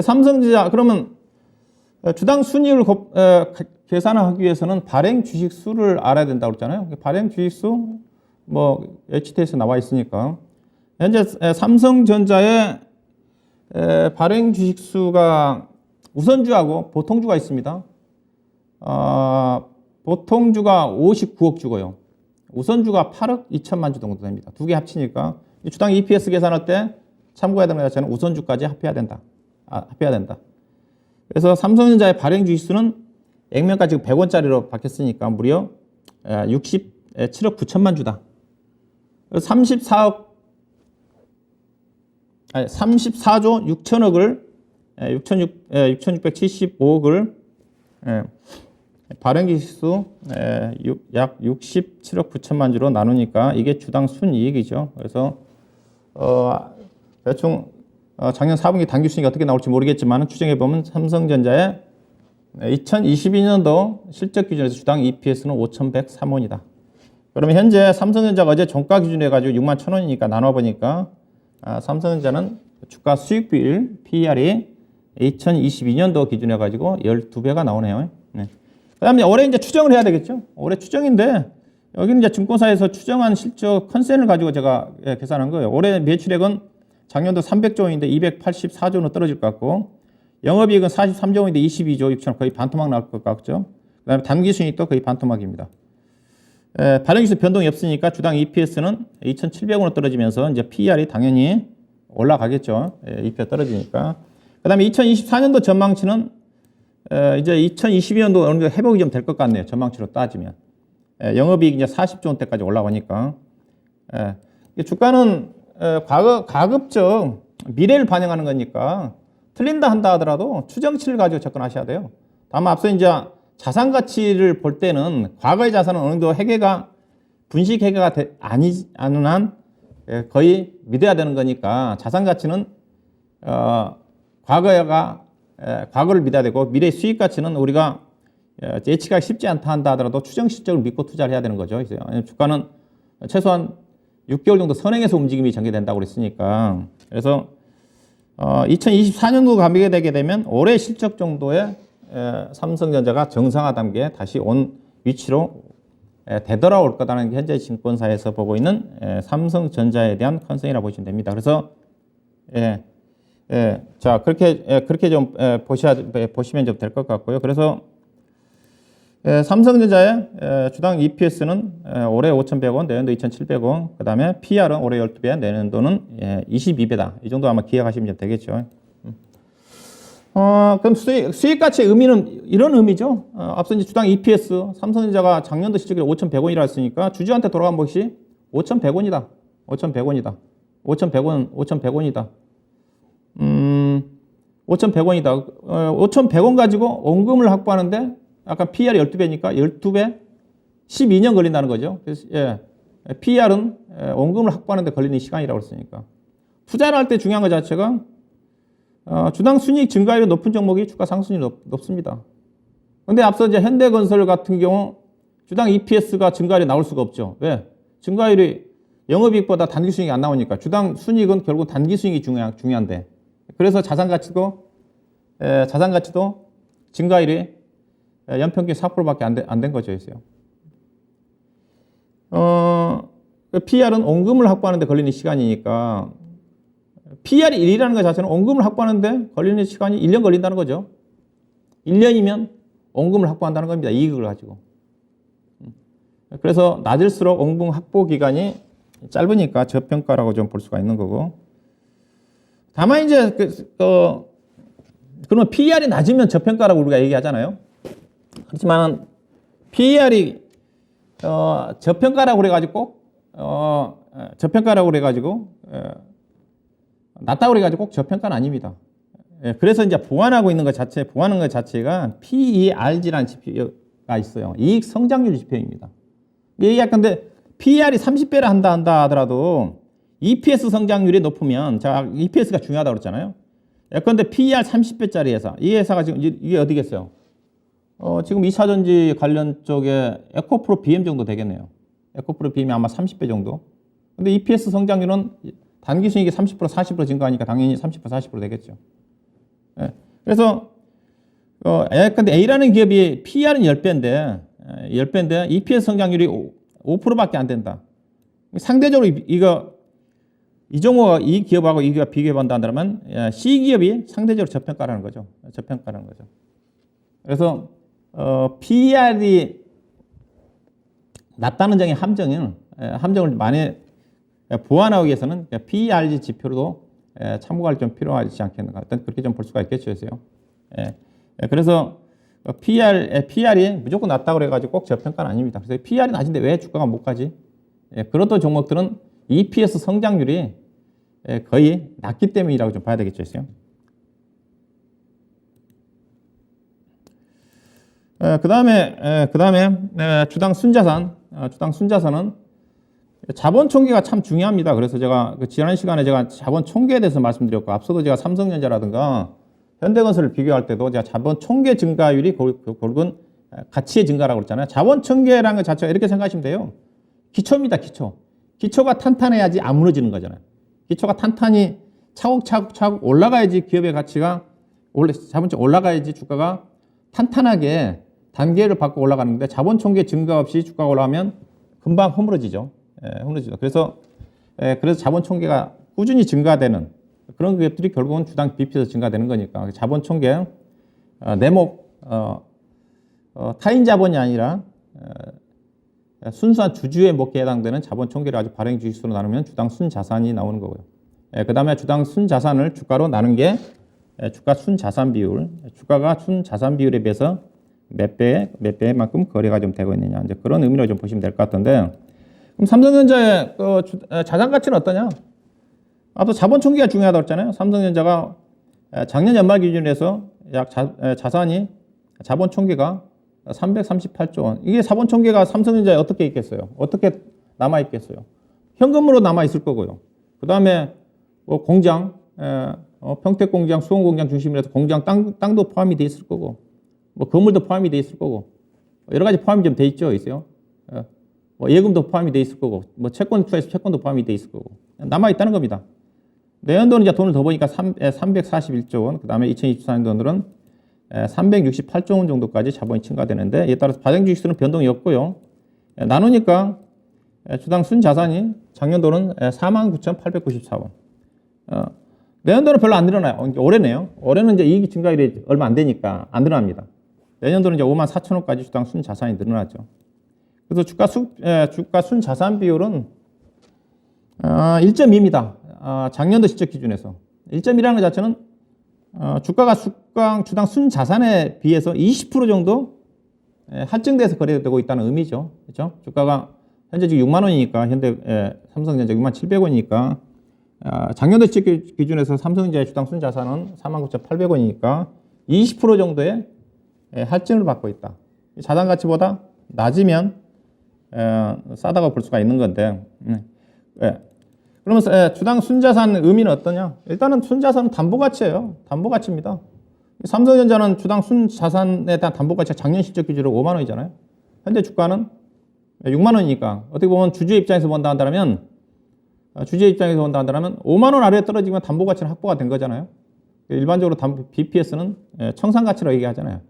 S1: 삼성전자 그러면 주당 순이익을 계산하기 위해서는 발행 주식수를 알아야 된다고 그랬잖아요. 발행 주식수 뭐 HTS에 나와 있으니까 현재 삼성전자의 발행 주식수가 우선주하고 보통주가 있습니다. 보통주가 59억 주고요. 우선주가 8억 2천만 주 정도 됩니다. 두 개 합치니까 주당 EPS 계산할 때 참고해야 되는 것 자체는 우선주까지 합해야 된다. 그래서 삼성전자의 발행 주식수는 액면가 지금 100원짜리로 바뀌었으니까 무려 67억 9천만 주다. 34조 6천억을 6,675억을 발행 주식수 약 67억 9천만 주로 나누니까 이게 주당 순이익이죠. 그래서 대충 작년 4분기 당기 순이익이 어떻게 나올지 모르겠지만 추정해 보면 삼성전자의 2022년도 실적 기준에서 주당 EPS는 5,103원이다. 그러면 현재 삼성전자가 어제 종가 기준으로 해가지고 6만 1,000원이니까 나눠보니까 삼성전자는 주가 수익비율 PER이 2022년도 기준으로 해가지고 12배가 나오네요. 네. 그 다음에 올해 이제 추정을 해야 되겠죠. 올해 추정인데 여기는 이제 증권사에서 추정한 실적 컨센을 가지고 제가 계산한 거예요. 올해 매출액은 작년도 300조 원인데 284조 원으로 떨어질 것 같고, 영업이익은 43조 원인데 22조 6천억, 거의 반토막 나올 것 같죠. 그 다음에 단기순이익도 거의 반토막입니다. 발행기수 변동이 없으니까 주당 EPS는 2,700원으로 떨어지면서 이제 PER이 당연히 올라가겠죠. EPS 떨어지니까. 그 다음에 2024년도 전망치는 이제 2022년도 어느 정도 회복이 좀 될 것 같네요. 전망치로 따지면. 영업이익 이제 40조 원대까지 올라가니까. 주가는 가급적 미래를 반영하는 거니까 틀린다 한다 하더라도 추정치를 가지고 접근하셔야 돼요. 다만 앞서 이제 자산 가치를 볼 때는 과거의 자산은 어느 정도 회계가 분식 회계가 않은 한 거의 믿어야 되는 거니까 자산 가치는 과거를 믿어야 되고 미래 수익 가치는 우리가 예측하기 쉽지 않다 한다 하더라도 추정 실적을 믿고 투자를 해야 되는 거죠. 주가는 최소한 6개월 정도 선행해서 움직임이 전개된다고 그랬으니까. 그래서 2024년도 가게 되게 되면 올해 실적 정도의 삼성전자가 정상화 단계에 다시 온 위치로 되돌아올 거다는 게 현재 증권사에서 보고 있는 삼성전자에 대한 컨센이라고 보시면 됩니다. 그래서 자 그렇게 좀 보시면 좀 될 것 같고요. 그래서 삼성전자의 주당 EPS는 올해 5,100원, 내년도 2,700원, 그 다음에 PR은 올해 12배, 내년도는 22배다. 이 정도 아마 기억하시면 되겠죠. 그럼 수익 가치의 의미는 이런 의미죠. 앞서 이제 주당 EPS, 삼성전자가 작년도 실적이 5,100원이라 했으니까 주주한테 돌아간 것이 5,100원이다. 5,100원이다. 5,100원이다. 5,100원이다. 5,100원 가지고 원금을 확보하는데 아까 PER이 12배니까 12배 12년 걸린다는 거죠. 그래서 PER은 원금을 확보하는 데 걸리는 시간이라고 했으니까. 투자를 할 때 중요한 것 자체가 주당 순이익 증가율이 높은 종목이 주가 상승률이 높습니다. 그런데 앞서 이제 현대건설 같은 경우 주당 EPS가 증가율이 나올 수가 없죠. 왜? 증가율이 영업이익보다 단기순이익이 안 나오니까. 주당 순이익은 결국 단기순이익이 중요한데. 그래서 자산가치도 증가율이 연평균 4%밖에 안 된 거죠. PER은 원금을 확보하는 데 걸리는 시간이니까 PER이 1이라는 것 자체는 원금을 확보하는 데 걸리는 시간이 1년 걸린다는 거죠. 1년이면 원금을 확보한다는 겁니다. 이익을 가지고. 그래서 낮을수록 원금 확보 기간이 짧으니까 저평가라고 좀 볼 수가 있는 거고. 다만 이제 그러면 PER이 낮으면 저평가라고 우리가 얘기하잖아요. 그렇지만 PER이 저평가라고 그래가지고 낮다고 그래가지고 꼭 저평가는 아닙니다. 그래서 이제 보완하고 있는 것 자체가 PERG라는 지표가 있어요. 이익 성장률 지표입니다. 이게 근데 PER이 30배를 한다 하더라도 EPS 성장률이 높으면, 자, EPS가 중요하다고 그랬잖아요. 그런데 PER 30배짜리 회사, 이 회사가 지금 이게 어디겠어요? 지금 2차전지 관련 쪽에 에코프로 BM 정도 되겠네요. 에코프로 BM이 아마 30배 정도. 근데 EPS 성장률은 단기 수익이 30%, 40% 증가하니까 당연히 30%, 40% 되겠죠. 그래서 근데 A라는 기업이 PER은 10배인데 EPS 성장률이 5%밖에 안 된다. 상대적으로 이 종목과 이 기업하고 이 기업 비교해 본다면 C 기업이 상대적으로 저평가라는 거죠. 그래서 PER이 낮다는 점의 함정을 많이 보완하기 위해서는 PERG 지표로도 참고할 좀 필요하지 않겠는가. 일단 그렇게 좀 볼 수가 있겠죠. 그래서 PER이 무조건 낮다고 그래가지고 꼭 저평가는 아닙니다. 그래서 PER이 낮은데 왜 주가가 못 가지? 그렇던 종목들은 EPS 성장률이 거의 낮기 때문이라고 좀 봐야 되겠죠. 그 다음에 주당 순자산은 자본 총계가 참 중요합니다. 그래서 제가 지난 시간에 자본 총계에 대해서 말씀드렸고, 앞서도 제가 삼성전자라든가 현대건설을 비교할 때도 제가 자본 총계 증가율이 결국은 가치의 증가라고 그랬잖아요. 자본 총계라는 것 자체가 이렇게 생각하시면 돼요. 기초입니다. 기초가 탄탄해야지 안 무너지는 거잖아요. 기초가 탄탄히 차곡차곡 올라가야지 기업의 가치가 자본적 올라가야지 주가가 탄탄하게 단계를 받고 올라가는데, 자본 총계 증가 없이 주가가 올라가면 금방 허물어지죠. 그래서 자본 총계가 꾸준히 증가되는 그런 것들이 결국은 주당 BP에서 증가되는 거니까 자본 총계 내목 타인 자본이 아니라 순수한 주주의 목표에 해당되는 자본 총계를 아주 발행 주식수로 나누면 주당 순자산이 나오는 거고요. 그 다음에 주당 순자산을 주가로 나눈 게 주가 순자산 비율, 주가가 순자산 비율에 비해서 몇 배만큼 거래가 좀 되고 있느냐, 이제 그런 의미로 좀 보시면 될 것 같은데, 그럼 삼성전자의 자산 가치는 어떠냐? 앞서 자본 총계가 중요하다고 했잖아요. 삼성전자가 작년 연말 기준에서 약 자산이 자본 총계가 338조 원. 이게 자본 총계가 삼성전자에 어떻게 있겠어요? 어떻게 남아 있겠어요? 현금으로 남아 있을 거고요. 그 다음에 뭐 공장, 평택 공장, 수원 공장 중심으로 해서 공장 땅도 포함이 돼 있을 거고, 뭐 건물도 포함이 돼 있을 거고, 여러 가지 포함이 좀 돼 있어요. 뭐 예금도 포함이 돼 있을 거고, 뭐 채권 투자해서 채권도 포함이 돼 있을 거고, 남아 있다는 겁니다. 내년도는 이제 돈을 더 버니까 341조 원, 그 다음에 2024년도는 368조 원 정도까지 자본이 증가되는데, 이에 따라서 발행 주식수는 변동이 없고요. 나누니까 주당 순자산이 작년도는 49,894원. 내년도는 별로 안 늘어나요. 올해네요. 올해는 이제 이익 증가율이 얼마 안 되니까 안 늘어납니다. 내년도는 이제 54,000원까지 주당 순자산이 늘어나죠. 그래서 주가 순자산 비율은 1.2입니다. 작년도 실적 기준에서 1.2라는 것 자체는 주가가 주당 순자산에 비해서 20% 정도 할증돼서 거래되고 있다는 의미죠. 그렇죠? 주가가 현재 지금 6만 원이니까 현대 삼성전자 6만 700원이니까 작년도 실적 기준에서 삼성전자의 주당 순자산은 49,800원이니까 20% 정도의 할증을 받고 있다. 자산 가치보다 낮으면 싸다고 볼 수가 있는 건데, 그러면 주당 순자산 의미는 어떠냐? 일단은 순자산은 담보가치예요. 담보가치입니다. 삼성전자는 주당 순자산에 대한 담보가치가 작년 실적 기준으로 5만 원이잖아요. 현재 주가는 6만 원이니까 어떻게 보면 주주의 입장에서 본다 한다면 5만 원 아래에 떨어지면 담보가치는 확보가 된 거잖아요. 일반적으로 BPS는 청산가치로 얘기하잖아요.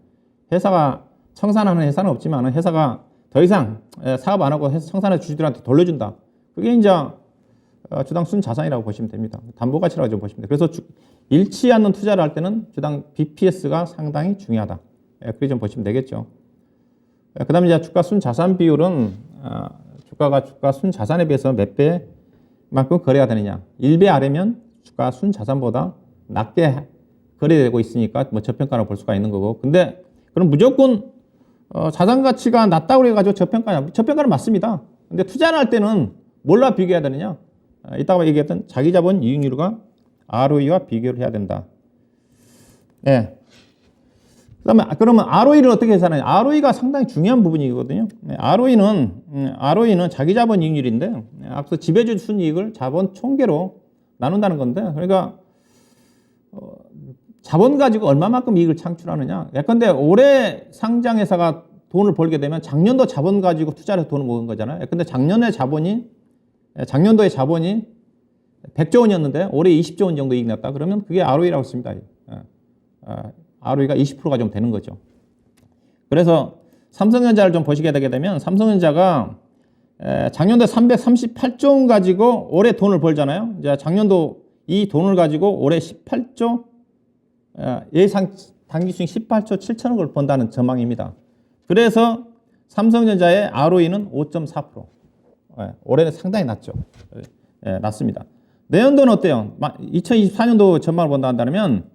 S1: 회사가 청산하는 회사는 없지만 회사가 더 이상 사업 안 하고 청산해서 주주들한테 돌려준다. 그게 이제 주당 순자산이라고 보시면 됩니다. 담보가치라고 좀 보시면 돼요. 그래서 잃지 않는 투자를 할 때는 주당 BPS가 상당히 중요하다. 그렇게 좀 보시면 되겠죠. 그 다음에 이제 주가 순자산 비율은 주가가 주가 순자산에 비해서 몇 배만큼 거래가 되느냐. 1배 아래면 주가 순자산보다 낮게 거래되고 있으니까 뭐 저평가로 볼 수가 있는 거고. 근데 그럼 무조건 자산 가치가 낮다고 해가지고 저평가는 맞습니다. 근데 투자를 할 때는 뭘로 비교해야 되느냐? 이따가 얘기했던 자기 자본 이익률과 ROE와 비교를 해야 된다. 네. 그다음에 그러면 ROE를 어떻게 계산하냐? ROE가 상당히 중요한 부분이거든요. ROE는 자기 자본 이익률인데 앞서 지배주 순이익을 자본 총계로 나눈다는 건데, 그러니까 자본 가지고 얼마만큼 이익을 창출하느냐. 예컨대 올해 상장회사가 돈을 벌게 되면 작년도 자본 가지고 투자를 해서 돈을 모은 거잖아요. 예컨대 작년도의 자본이 100조 원이었는데 올해 20조 원 정도 이익 났다. 그러면 그게 ROE라고 씁니다. ROE가 20%가 좀 되는 거죠. 그래서 삼성전자를 좀 보시게 되게 되면 삼성전자가 작년도에 338조 원 가지고 올해 돈을 벌잖아요. 이제 작년도 이 돈을 가지고 올해 18조 예상 당기수익 18조 7천억을 번다는 전망입니다. 그래서 삼성전자의 ROE는 5.4%. 올해는 상당히 낮죠. 낮습니다. 내년도는 어때요? 2024년도 전망을 본다 한다면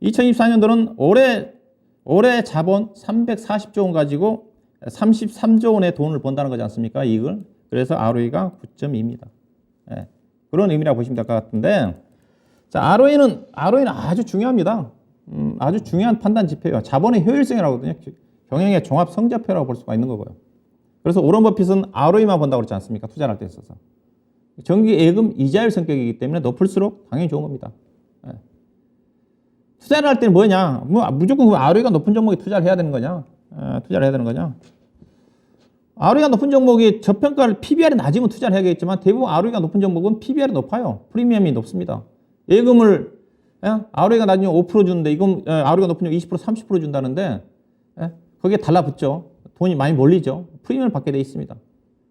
S1: 2024년도는 올해 자본 340조 원 가지고 33조 원의 돈을 번다는 거지 않습니까? 이익을. 그래서 ROE가 9.2입니다. 그런 의미라고 보시면 될 것 같은데, 자, ROE는 아주 중요합니다. 아주 중요한 판단 지표예요. 자본의 효율성이라고 하거든요. 경영의 종합 성적표라고 볼 수가 있는 거고요. 그래서 오런 버핏은 ROE만 본다고 그러지 않습니까? 투자를 할 때 있어서. 정기 예금 이자율 성격이기 때문에 높을수록 당연히 좋은 겁니다. 투자를 할 때는 뭐냐? 무조건 ROE가 높은 종목에 투자를 해야 되는 거냐? ROE가 높은 종목이 저평가를 PBR이 낮으면 투자를 해야겠지만 대부분 ROE가 높은 종목은 PBR이 높아요. 프리미엄이 높습니다. 예금을 ROE가 낮으면 5% 주는데 이건 ROE가 높은 종 20% 30% 준다는데 거기에 달라붙죠. 돈이 많이 몰리죠. 프리미엄을 받게 돼 있습니다.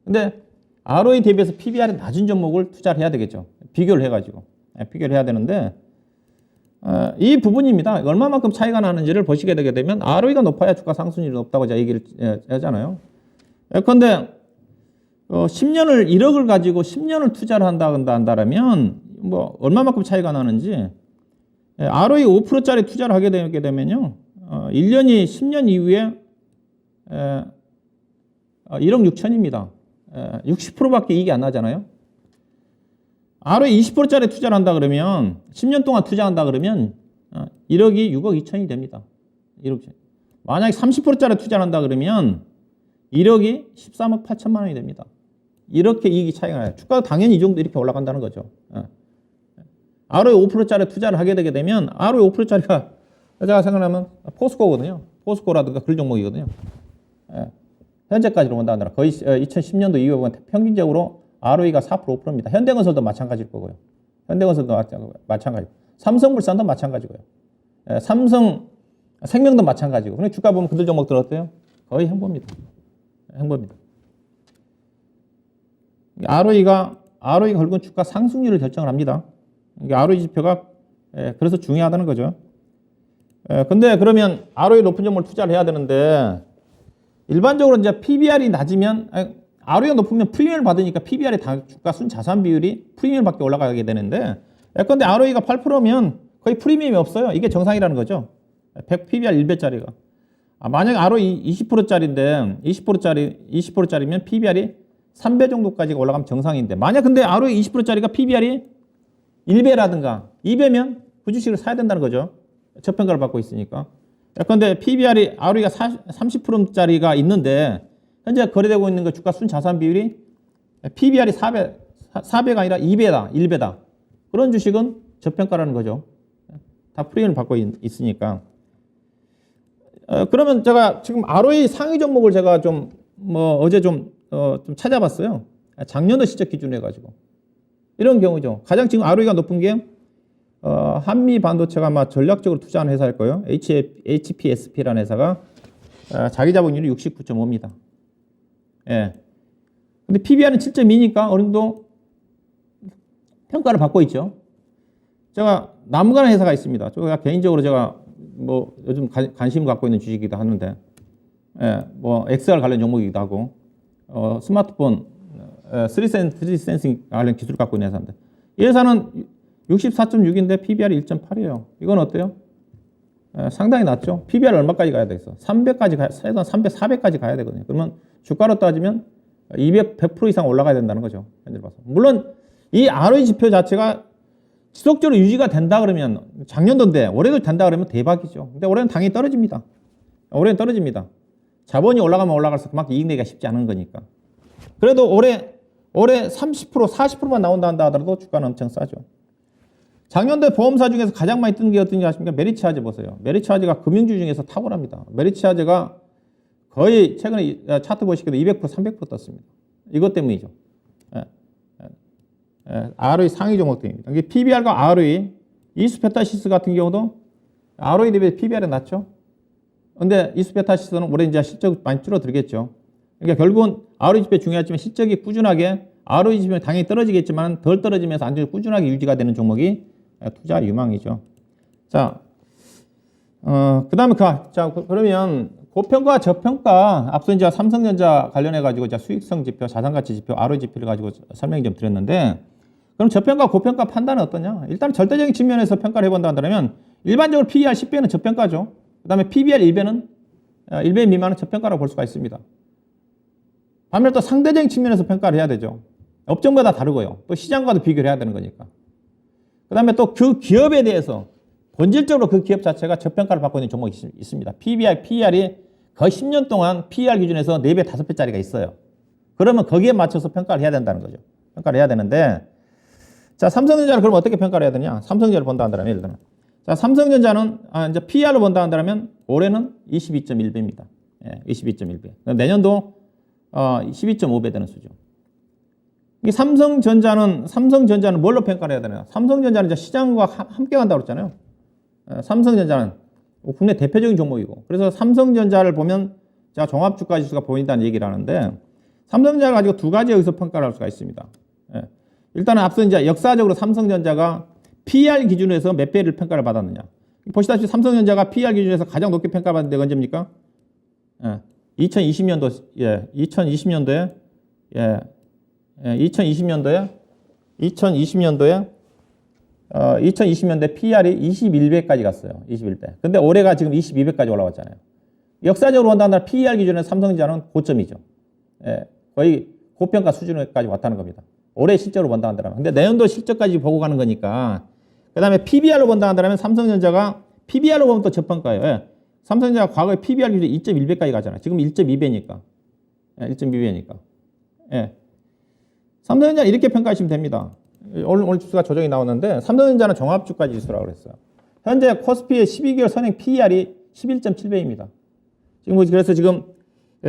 S1: 근데 ROE 대비해서 PBR이 낮은 종목을 투자를 해야 되겠죠. 비교를 해가지고. 비교를 해야 되는데 이 부분입니다. 얼마만큼 차이가 나는지를 보시게 되게 되면 ROE가 높아야 주가 상승률이 높다고 제가 얘기를 하잖아요. 그런데 10년을 1억을 가지고 10년을 투자를 한다면 뭐 얼마만큼 차이가 나는지 ROE 5%짜리 투자를 하게 되게 되면요. 1년이 10년 이후에 1억 6천입니다. 60%밖에 이익이 안 나잖아요. ROE 20%짜리 투자를 한다 그러면 10년 동안 투자한다 그러면 1억이 6억 2천이 됩니다. 1억 2천. 만약에 30%짜리 투자를 한다 그러면 1억이 13억 8천만 원이 됩니다. 이렇게 이익이 차이가 나요. 주가도 당연히 이 정도 이렇게 올라간다는 거죠. ROE 5%짜리 투자를 하게 되게 되면 ROE 5%짜리가 제가 생각하면 포스코거든요. 포스코라든가 그런 종목이거든요. 현재까지로 본다더라 거의 2010년도 이후에 보면 평균적으로 ROE가 4% 5%입니다. 현대건설도 마찬가지일 거고요. 현대건설도 마찬가지고 삼성물산도 마찬가지고요. 삼성생명도 마찬가지고. 근데 주가 보면 그들 종목들 어때요? 거의 행보입니다. 행보입니다. ROE가 결국은 주가 상승률을 결정을 합니다. ROE 지표가 그래서 중요하다는 거죠. 근데 그러면 ROE 높은 종목을 투자를 해야 되는데 일반적으로 이제 PBR이 낮으면 ROE가 높으면 프리미엄을 받으니까 PBR이 주가 순자산 비율이 프리미엄밖에 올라가게 되는데 그런데 ROE가 8%면 거의 프리미엄이 없어요. 이게 정상이라는 거죠. 100 PBR 1배짜리가. 만약에 ROE 20%짜리인데 20%짜리면 PBR이 3배 정도까지 올라가면 정상인데 만약 근데 ROE 20%짜리가 PBR이 1배라든가 2배면 그 주식을 사야 된다는 거죠. 저평가를 받고 있으니까. 그런데 PBR이 ROE가 30%짜리가 있는데 현재 거래되고 있는 그 주가 순자산 비율이 PBR이 4배가 아니라 2배다, 1배다. 그런 주식은 저평가라는 거죠. 다 프리미엄을 받고 있으니까. 그러면 제가 지금 ROE 상위 종목을 제가 어제 좀 찾아봤어요. 작년도 시적 기준으로 해가지고. 이런 경우죠. 가장 지금 ROE가 높은 게 한미 반도체가 아마 전략적으로 투자하는 회사일 거예요. HPSP라는 회사가 자기 자본율이 69.5입니다. 예. 근데 PBR은 7.2니까 어느 정도 평가를 받고 있죠. 제가 나무가라는 회사가 있습니다. 제가 개인적으로 뭐 요즘 관심 갖고 있는 주식이기도 하는데, 뭐 XR 관련 종목이기도 하고, 스마트폰 3D 센싱 관련 기술을 갖고 있는 회사인데, 이 회사는 64.6인데 PBR이 1.8이에요. 이건 어때요? 상당히 낮죠. PBR 얼마까지 가야 되겠어? 300까지 최소한 300, 400까지 가야 되거든요. 그러면 주가로 따지면 100% 이상 올라가야 된다는 거죠. 현재 봐서. 물론 이 ROE 지표 자체가 지속적으로 유지가 된다 그러면 작년도인데 올해도 된다 그러면 대박이죠. 근데 올해는 당연히 떨어집니다. 올해는 떨어집니다. 자본이 올라가면 올라갈수록 그만큼 이익 내기가 쉽지 않은 거니까. 그래도 올해 30%, 40%만 나온다 하더라도 주가는 엄청 싸죠. 작년도에 보험사 중에서 가장 많이 뜬 게 어떤지 아십니까? 메리츠하즈 보세요. 메리츠하즈가 금융주 중에서 탁월합니다. 메리츠하즈가 거의 최근에 차트 보시기도 200%, 300% 떴습니다. 이것 때문이죠. ROE 상위 종목 때문입니다. 이게 PBR과 ROE, 이수페타시스 같은 경우도 ROE 대비 PBR이 낮죠. 근데 이수페타시스는 올해 이제 실적 많이 줄어들겠죠. 그러니까 결국은 ROE 지표 중요하지만 실적이 꾸준하게 ROE 지표는 당연히 떨어지겠지만 덜 떨어지면서 안정적으로 꾸준하게 유지가 되는 종목이 투자 유망이죠. 자, 그다음에 그러면 고평가, 저평가 앞서 이제 삼성전자 관련해 가지고 이제 수익성 지표, 자산가치 지표, ROE 지표를 가지고 설명 좀 드렸는데, 그럼 저평가, 고평가 판단은 어떠냐? 일단 절대적인 측면에서 평가를 해본다 한다면 일반적으로 PER 10배는 저평가죠. 그다음에 PBR 1배 미만은 저평가라고 볼 수가 있습니다. 반면에 또 상대적인 측면에서 평가를 해야 되죠. 업종마다 다르고요. 또 시장과도 비교를 해야 되는 거니까. 그 다음에 또 그 기업에 대해서 본질적으로 그 기업 자체가 저평가를 받고 있는 종목이 있습니다. PER이 거의 10년 동안 PER 기준에서 4배, 5배짜리가 있어요. 그러면 거기에 맞춰서 평가를 해야 된다는 거죠. 평가를 해야 되는데, 자, 삼성전자를 그럼 어떻게 평가를 해야 되냐? 삼성전자를 본다 한다면, 예를 들면. 자, 삼성전자는 이제 PER로 본다 한다면 올해는 22.1배입니다. 예, 22.1배. 내년도 12.5배 되는 수죠. 이 삼성전자는 뭘로 평가를 해야 되나? 삼성전자는 이제 시장과 함께 간다고 그랬잖아요. 삼성전자는 국내 대표적인 종목이고, 그래서 삼성전자를 보면 제가 종합주가 지수가 보인다는 얘기를 하는데, 삼성전자를 가지고 두 가지 여기서 평가를 할 수가 있습니다. 일단은 앞서 이제 역사적으로 삼성전자가 PER 기준에서 몇 배를 평가를 받았느냐. 보시다시피 삼성전자가 PER 기준에서 가장 높게 평가받은 데가 언제입니까? 2020년도, 2020년도에, 2020년도에 PER이 21배까지 갔어요. 21배. 근데 올해가 지금 22배까지 올라왔잖아요. 역사적으로 본다면 PER 기준에서 삼성전자는 고점이죠. 거의 고평가 수준까지 왔다는 겁니다. 올해 실적으로 본다 한다면. 근데 내년도 실적까지 보고 가는 거니까. 그 다음에 PBR로 본다 한다면 삼성전자가 PBR로 보면 또 저평가예요. 삼성전자가 과거에 PBR 기준 2.1배까지 가잖아요. 지금 1.2배니까. 1.2배니까. 삼성전자 이렇게 평가하시면 됩니다. 오늘 지수가 조정이 나오는데 삼성전자는 종합주가 지수라고 그랬어요. 현재 코스피의 12개월 선행 PER이 11.7배입니다. 그래서 지금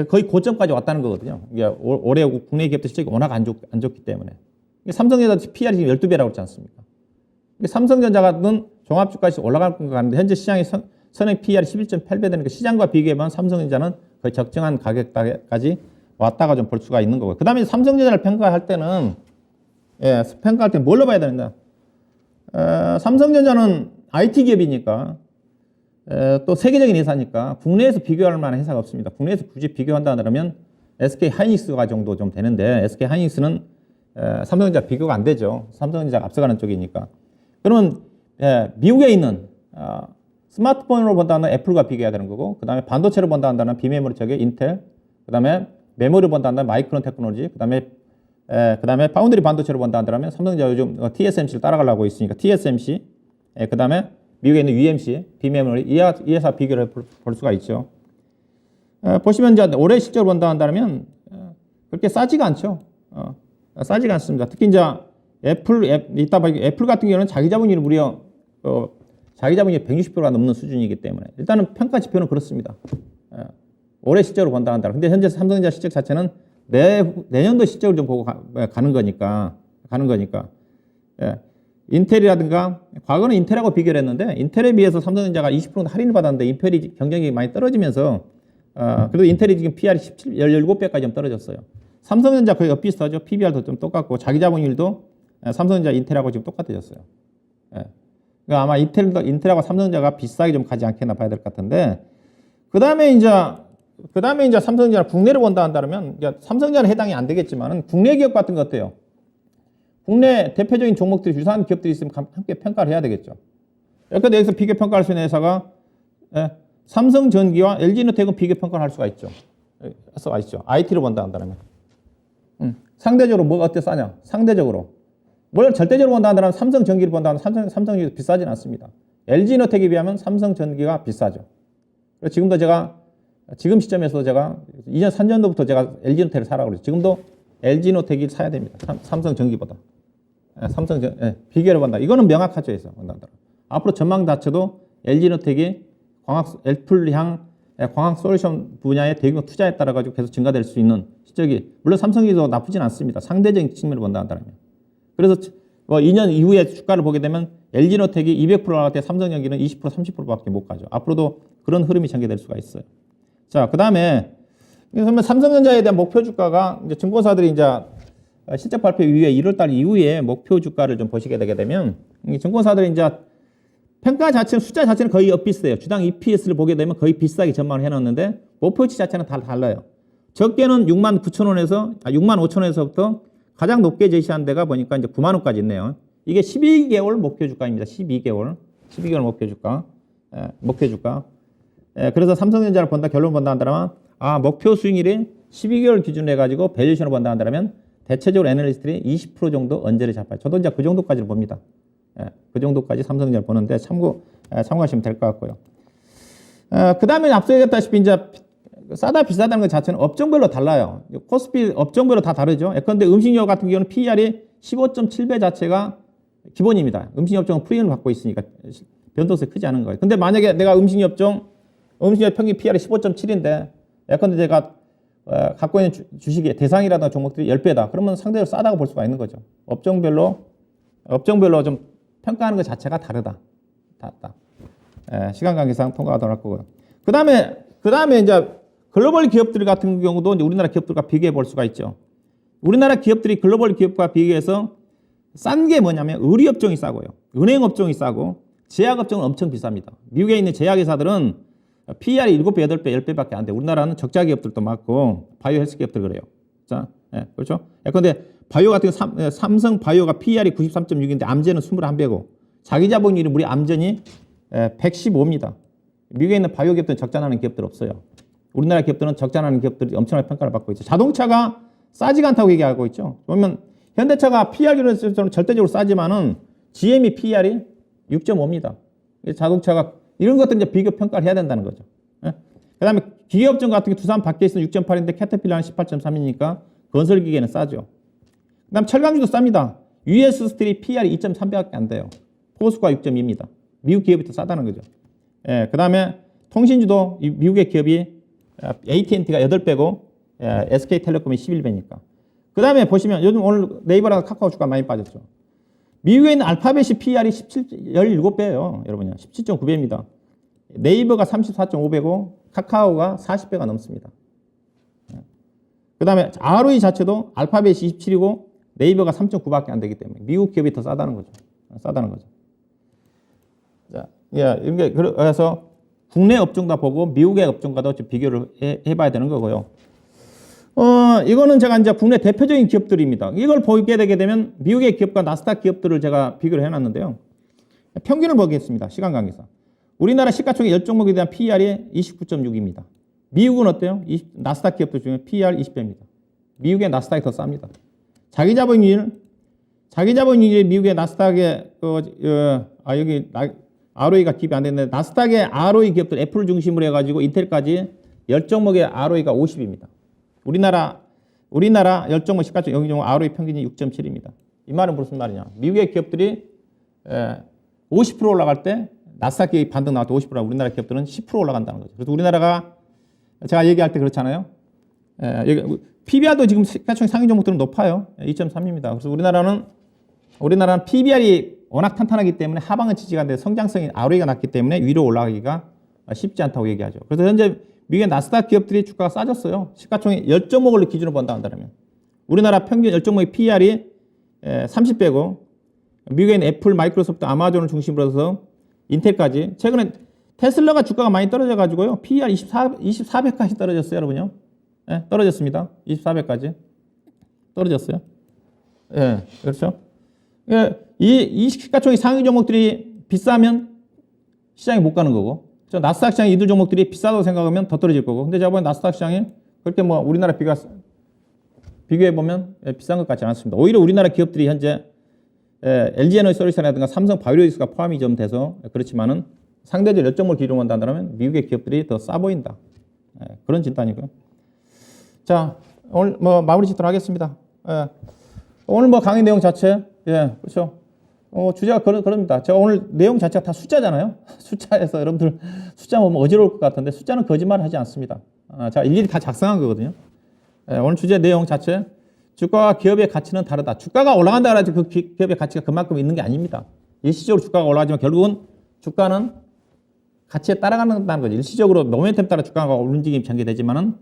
S1: 거의 고점까지 왔다는 거거든요. 이게 올해 국내 기업들 실적이 워낙 안 좋기 때문에. 삼성전자 PER이 지금 12배라고 그랬지 않습니까? 삼성전자는 종합주가에서 올라갈 것 같은데 현재 시장의 선행 PER이 11.8배 되니까 시장과 비교해보면 삼성전자는 거의 적정한 가격까지 왔다가 좀 볼 수가 있는 거고요. 그 다음에 삼성전자를 평가할 때는 뭘로 봐야 되는데 삼성전자는 IT 기업이니까 또 세계적인 회사니까 국내에서 비교할 만한 회사가 없습니다. 국내에서 굳이 비교한다 그러면 SK 하이닉스가 정도 좀 되는데 SK 하이닉스는 삼성전자 비교가 안 되죠. 삼성전자가 앞서가는 쪽이니까. 그러면 미국에 있는 스마트폰으로 본다면 애플과 비교해야 되는 거고, 그 다음에 반도체로 본다 한다면 비메모리 쪽에 인텔, 그 다음에 메모리로 본다 한다면 마이크론 테크놀로지, 그 다음에 파운드리 반도체로 본다 한다면 삼성전자 요즘 TSMC를 따라가려고 있으니까 TSMC, 그 다음에 미국에 있는 UMC, 비메모리, 이 회사 비교를 볼 수가 있죠. 보시면 이제 올해 실적을 본다 한다면 그렇게 싸지가 않죠. 싸지가 않습니다. 특히 이제 애플 같은 경우는 자기 자본율이 무려 자기 자본율이 160%가 넘는 수준이기 때문에 일단은 평가 지표는 그렇습니다. 올해 실적으로 본다 한다. 근데 현재 삼성전자 실적 자체는 내년도 실적을 좀 보고 가는 거니까. 인텔이라든가 과거는 인텔하고 비교를 했는데 인텔에 비해서 삼성전자가 20% 할인을 받았는데 인텔이 경쟁력이 많이 떨어지면서 그래도 인텔이 지금 PR이 17배까지 좀 떨어졌어요. 삼성전자 거의 엇비슷하죠. PBR도 좀 똑같고 자기 자본율도 삼성전자 인텔하고 지금 똑같아졌어요. 그러니까 아마 인텔하고 삼성전자가 비싸게 좀 가지 않겠나 봐야 될 것 같은데 그 다음에 이제 삼성전자 국내를 본다 한다면 삼성전자는 해당이 안 되겠지만은 국내 기업 같은 거 어때요? 국내 대표적인 종목들이 유사한 기업들이 있으면 함께 평가를 해야 되겠죠. 그런데 여기서 비교 평가할 수 있는 회사가 삼성전기와 LG노텍은 비교 평가를 할 수가 있죠. IT로 본다 한다면. 상대적으로 뭐가 어때 싸냐? 상대적으로. 뭘 절대적으로 본다 한다면 삼성전기를 본다 하면 삼성전기도 비싸진 않습니다. LG노텍에 비하면 삼성전기가 비싸죠. 그래서 지금도 지금 시점에서 제가 2년 3년도부터 제가 LG노텍을 사라고 그랬죠. 지금도 LG노텍이 사야 됩니다. 삼성전기보다. 비교를 본다. 이거는 명확하죠. 해서 앞으로 전망 자체도 LG노텍이 애플향 광학 솔루션 분야의 대규모 투자에 따라 가지고 계속 증가될 수 있는 실적이 물론 삼성전기도 나쁘진 않습니다. 상대적인 측면을 본다 한다면. 그래서 2년 이후에 주가를 보게 되면 LG노텍이 200% 나갈 때 삼성전기는 20% 30%밖에 못 가죠. 앞으로도 그런 흐름이 전개될 수가 있어요. 자, 그다음에 그러면 삼성전자에 대한 목표 주가가 이제 증권사들이 이제 실적 발표 이후에 1월달 이후에 목표 주가를 좀 보시게 되게 되면 증권사들이 이제 평가 자체는 숫자 자체는 거의 엇비슷해요. 주당 EPS를 보게 되면 거의 비싸게 전망을 해놨는데 목표치 자체는 다 달라요. 적게는 65,000원에서부터 가장 높게 제시한 데가 보니까 이제 9만 원까지 있네요. 이게 12개월 목표 주가입니다. 12개월 목표 주가. 그래서 삼성전자를 결론 본다 한다면 목표 수익률이 12개월 기준으로 해가지고 밸류에이션을 본다 한다면 대체적으로 애널리스트들이 20% 정도 언저리 잡아요. 저도 이제 그 정도까지를 봅니다. 그 정도까지 삼성전자를 보는데 참고하시면 될 것 같고요. 그 다음에 앞서 얘기했다시피 이제 싸다 비싸다는 것 자체는 업종별로 달라요. 코스피 업종별로 다 다르죠. 그런데 음식료 같은 경우는 PER이 15.7배 자체가 기본입니다. 음식료 업종은 프리미엄을 받고 있으니까 변동성이 크지 않은 거예요. 근데 만약에 내가 음식료 평균 PER이 15.7인데 예컨대 제가 갖고 있는 주식의 대상이라든가 종목들이 10배다. 그러면 상대적으로 싸다고 볼 수가 있는 거죠. 업종별로 좀 평가하는 것 자체가 다르다. 시간 관계상 통과하도록 할 거고요. 그 다음에 이제 글로벌 기업들 같은 경우도 이제 우리나라 기업들과 비교해 볼 수가 있죠. 우리나라 기업들이 글로벌 기업과 비교해서 싼 게 뭐냐면 의류업종이 싸고요. 은행 업종이 싸고 제약 업종은 엄청 비쌉니다. 미국에 있는 제약회사들은 PER이 7배, 8배, 10배밖에 안 돼. 우리나라는 적자 기업들도 많고 바이오 헬스 기업들 그래요. 자, 예, 그렇죠? 예컨대 바이오 같은 삼성 바이오가 PER이 93.6인데 암젠은 21배고 자기 자본율이 우리 암전이 115입니다. 미국에 있는 바이오 기업들은 적자 나는 기업들 없어요. 우리나라 기업들은 적자 나는 기업들이 엄청나게 평가를 받고 있죠. 자동차가 싸지가 않다고 얘기하고 있죠. 보면 현대차가 PER로는 절대적으로 싸지만은 GM이 PER이 6.5입니다. 자동차가 이런 것들 이제 비교 평가를 해야 된다는 거죠. 예? 그다음에 기계업종 같은 게 두산 밖에 있으면 6.8인데 캐터필러는 18.3이니까 건설 기계는 싸죠. 그다음 철강주도 쌉니다. US 스틸이 PER이 2.3배밖에 안 돼요. 포스코가 6.2입니다. 미국 기업이 더 싸다는 거죠. 예, 그다음에 통신주도 미국의 기업이 AT&T가 8배고 SK텔레콤이 11배니까. 그다음에 보시면 요즘 오늘 네이버랑 카카오 주가 많이 빠졌죠. 미국에 있는 알파벳이 PER이 17배예요. 여러분요. 17.9배입니다. 네이버가 34.5배고 카카오가 40배가 넘습니다. 그 다음에 ROE 자체도 알파벳이 27이고 네이버가 3.9밖에 안 되기 때문에 미국 기업이 더 싸다는 거죠. 싸다는 거죠. 자, 예, 그래서 국내 업종도 보고 미국의 업종과도 좀 비교를 해봐야 되는 거고요. 이거는 제가 이제 국내 대표적인 기업들입니다. 이걸 보게 되게 되면 미국의 기업과 나스닥 기업들을 제가 비교를 해놨는데요. 평균을 보겠습니다. 시간 관계상. 우리나라 시가총액 10종목에 대한 PER이 29.6입니다. 미국은 어때요? 나스닥 기업들 중에 PER 20배입니다. 미국의 나스닥이 더 쌉니다. 자기자본율이 미국의 나스닥의 여기 ROE가 기입이 안 됐는데 나스닥의 ROE 기업들 애플 중심으로 해가지고 인텔까지 10종목의 ROE가 50입니다. 우리나라 10종목 시가총액 영종목 ROE 평균이 6.7입니다. 이 말은 무슨 말이냐? 미국의 기업들이 50% 올라갈 때 나스닥 기업이 반등 나왔을 때 50%, 우리나라 기업들은 10% 올라간다는 거죠. 그래서 우리나라가 제가 얘기할 때 그렇잖아요. PBR도 지금 시가총액 상위 종목들은 높아요. 2.3입니다. 그래서 우리나라는 PBR이 워낙 탄탄하기 때문에 하방은 지지가 안 돼 성장성이 ROE가 낮기 때문에 위로 올라가기가 쉽지 않다고 얘기하죠. 그래서 현재 미국의 나스닥 기업들이 주가가 싸졌어요. 시가총액 10종목을 기준으로 본다 한다면 우리나라 평균 10종목의 PER이 30배고 미국에 있는 애플, 마이크로소프트, 아마존을 중심으로 해서 인텔까지 최근에 테슬라가 주가가 많이 떨어져가지고요. PER 24배까지 떨어졌어요, 여러분요. 네, 떨어졌습니다. 24배까지 떨어졌어요. 예, 네, 그렇죠. 이 시가총액 상위 종목들이 비싸면 시장에 못 가는 거고, 나스닥 시장의 이들 종목들이 비싸다고 생각하면 더 떨어질 거고. 근데 제가 보기엔 나스닥 시장이 그렇게 뭐 우리나라 비교해 보면 비싼 것 같지 않습니다. 오히려 우리나라 기업들이 현재 LG에너지솔루션이라든가 삼성 바이오로직스가 포함이 좀 돼서 그렇지만은 상대적으로 10종목을 기준으로 한다면 미국의 기업들이 더 싸 보인다. 그런 진단이고요. 자, 오늘 뭐 마무리 짓도록 하겠습니다. 오늘 뭐 강의 내용 자체, 그렇죠. 주제가 그럽니다. 제가 오늘 내용 자체가 다 숫자잖아요. 숫자에서 여러분들 숫자 보면 어지러울 것 같은데 숫자는 거짓말을 하지 않습니다. 제가 일일이 다 작성한 거거든요. 오늘 주제 내용 자체, 주가와 기업의 가치는 다르다. 주가가 올라간다 그래야지 그 기업의 가치가 그만큼 있는 게 아닙니다. 일시적으로 주가가 올라가지만 결국은 주가는 가치에 따라간다는 거죠. 일시적으로 모멘텀 따라 주가가 움직임이 전개되지만은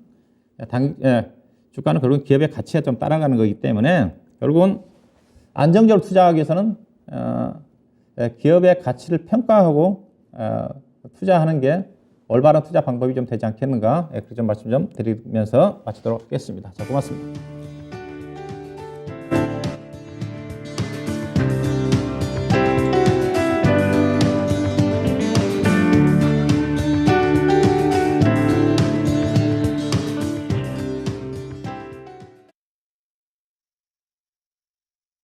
S1: 주가는 결국은 기업의 가치에 좀 따라가는 거기 때문에 결국은 안정적으로 투자하기 위해서는 기업의 가치를 평가하고 투자하는 게 올바른 투자 방법이 좀 되지 않겠는가, 그런 말씀 좀 드리면서 마치도록 하겠습니다. 자, 고맙습니다.